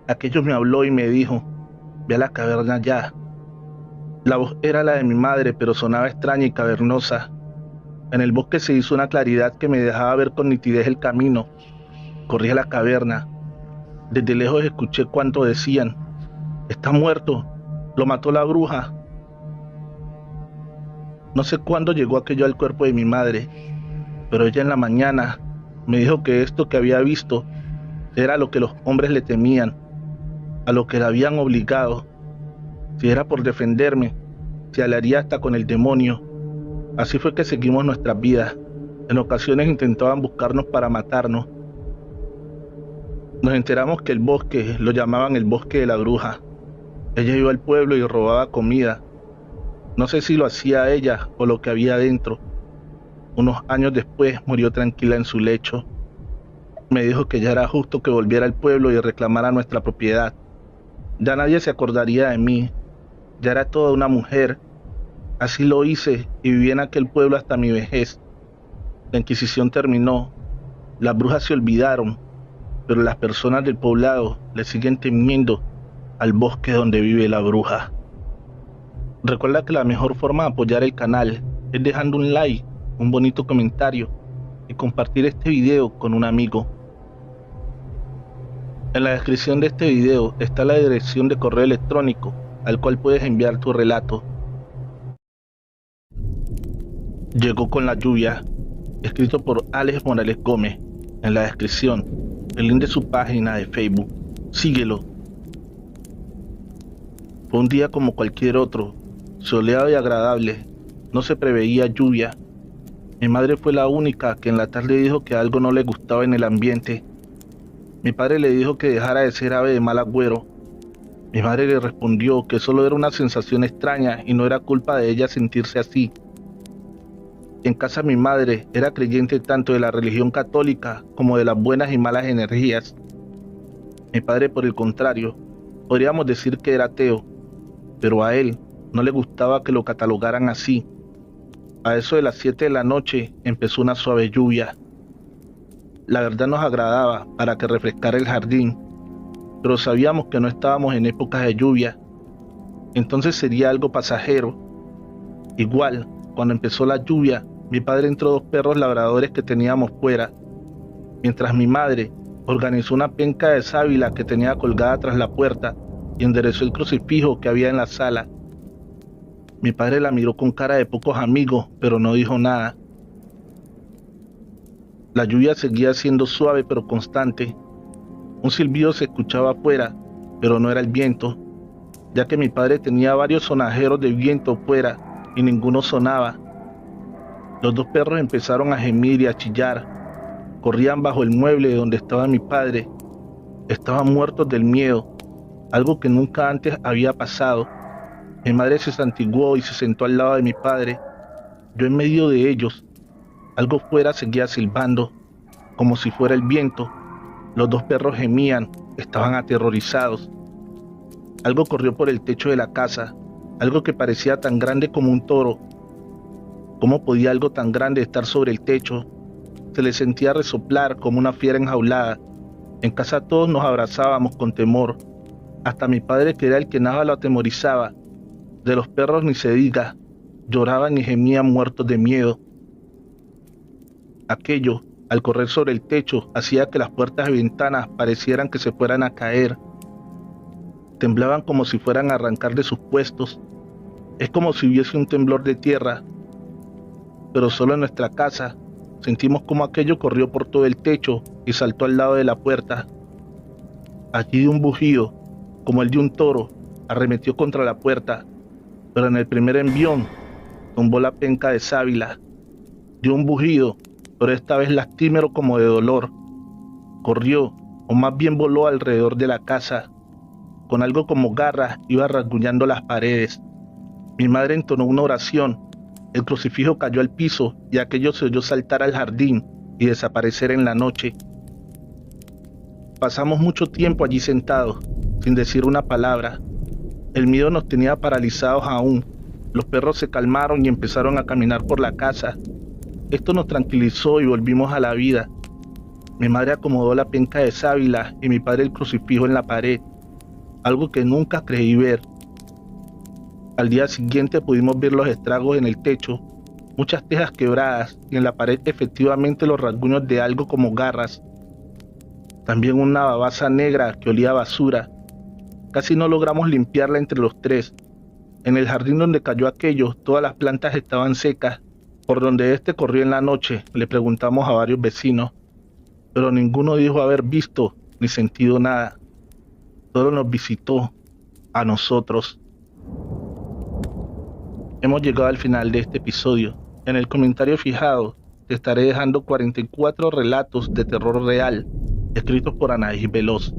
Aquello me habló y me dijo: «Ve a la caverna ya». La voz era la de mi madre, pero sonaba extraña y cavernosa. En el bosque se hizo una claridad que me dejaba ver con nitidez el camino. Corrí a la caverna. Desde lejos escuché cuánto decían: «Está muerto, lo mató la bruja». No sé cuándo llegó aquello al cuerpo de mi madre, pero ella en la mañana me dijo que esto que había visto era lo que los hombres le temían, a lo que la habían obligado. Si era por defenderme, se aliaría hasta con el demonio. Así fue que seguimos nuestras vidas. En ocasiones intentaban buscarnos para matarnos. Nos enteramos que el bosque lo llamaban el bosque de la bruja. Ella iba al pueblo y robaba comida. No sé si lo hacía ella o lo que había dentro. Unos años después murió tranquila en su lecho. Me dijo que ya era justo que volviera al pueblo y reclamara nuestra propiedad. Ya nadie se acordaría de mí. Ya era toda una mujer. Así lo hice y viví en aquel pueblo hasta mi vejez. La Inquisición terminó. Las brujas se olvidaron, pero las personas del poblado le siguen temiendo al bosque donde vive la bruja. Recuerda que la mejor forma de apoyar el canal es dejando un like, un bonito comentario y compartir este video con un amigo. En la descripción de este video está la dirección de correo electrónico al cual puedes enviar tu relato. Llegó con la lluvia, escrito por Alex Morales Gómez. En la descripción, el link de su página de Facebook. Síguelo. Fue un día como cualquier otro, soleado y agradable. No se preveía lluvia. Mi madre fue la única que en la tarde dijo que algo no le gustaba en el ambiente. Mi padre le dijo que dejara de ser ave de mal agüero. Mi madre le respondió que solo era una sensación extraña y no era culpa de ella sentirse así. En casa mi madre era creyente tanto de la religión católica como de las buenas y malas energías. Mi padre, por el contrario, podríamos decir que era ateo, pero a él no le gustaba que lo catalogaran así. A eso de las 7 de la noche empezó una suave lluvia. La verdad nos agradaba para que refrescara el jardín, pero sabíamos que no estábamos en épocas de lluvia, entonces sería algo pasajero. Igual, cuando empezó la lluvia, mi padre entró 2 perros labradores que teníamos fuera, mientras mi madre organizó una penca de sábila que tenía colgada tras la puerta y enderezó el crucifijo que había en la sala. Mi padre la miró con cara de pocos amigos, pero no dijo nada. La lluvia seguía siendo suave pero constante. Un silbido se escuchaba afuera, pero no era el viento, ya que mi padre tenía varios sonajeros de viento fuera y ninguno sonaba. Los 2 perros empezaron a gemir y a chillar. Corrían bajo el mueble donde estaba mi padre. Estaban muertos del miedo, algo que nunca antes había pasado. Mi madre se santiguó y se sentó al lado de mi padre. Yo en medio de ellos. Algo fuera seguía silbando, como si fuera el viento. Los 2 perros gemían, estaban aterrorizados. Algo corrió por el techo de la casa, algo que parecía tan grande como un toro. ¿Cómo podía algo tan grande estar sobre el techo? Se le sentía resoplar como una fiera enjaulada. En casa todos nos abrazábamos con temor. Hasta mi padre, que era el que nada lo atemorizaba. De los perros ni se diga. Lloraban y gemían muertos de miedo. Aquello, al correr sobre el techo, hacía que las puertas y ventanas parecieran que se fueran a caer. Temblaban como si fueran a arrancar de sus puestos. Es como si hubiese un temblor de tierra. Pero solo en nuestra casa sentimos como aquello corrió por todo el techo y saltó al lado de la puerta. Allí un bujido, como el de un toro, arremetió contra la puerta, pero en el primer envión tumbó la penca de sábila. Dio un bujido, pero esta vez lastimero como de dolor. Corrió, o más bien voló alrededor de la casa. Con algo como garras iba rasguñando las paredes. Mi madre entonó una oración. El crucifijo cayó al piso y aquello se oyó saltar al jardín y desaparecer en la noche. Pasamos mucho tiempo allí sentados, sin decir una palabra. El miedo nos tenía paralizados aún. Los perros se calmaron y empezaron a caminar por la casa. Esto nos tranquilizó y volvimos a la vida. Mi madre acomodó la penca de sábila y mi padre el crucifijo en la pared, algo que nunca creí ver. Al día siguiente pudimos ver los estragos en el techo, muchas tejas quebradas y en la pared efectivamente los rasguños de algo como garras. También una babasa negra que olía a basura. Casi no logramos limpiarla entre los tres. En el jardín donde cayó aquello, todas las plantas estaban secas. Por donde corrió en la noche, le preguntamos a varios vecinos, pero ninguno dijo haber visto ni sentido nada. Solo nos visitó a nosotros. Hemos llegado al final de este episodio. En el comentario fijado te estaré dejando 44 relatos de terror real, escritos por Anaís Veloz.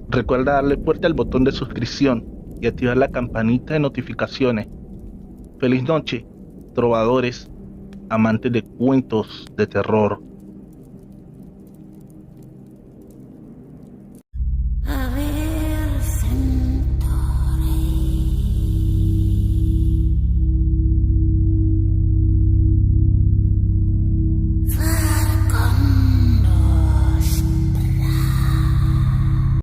Recuerda darle fuerte al botón de suscripción y activar la campanita de notificaciones. Feliz noche, trovadores, amantes de cuentos de terror.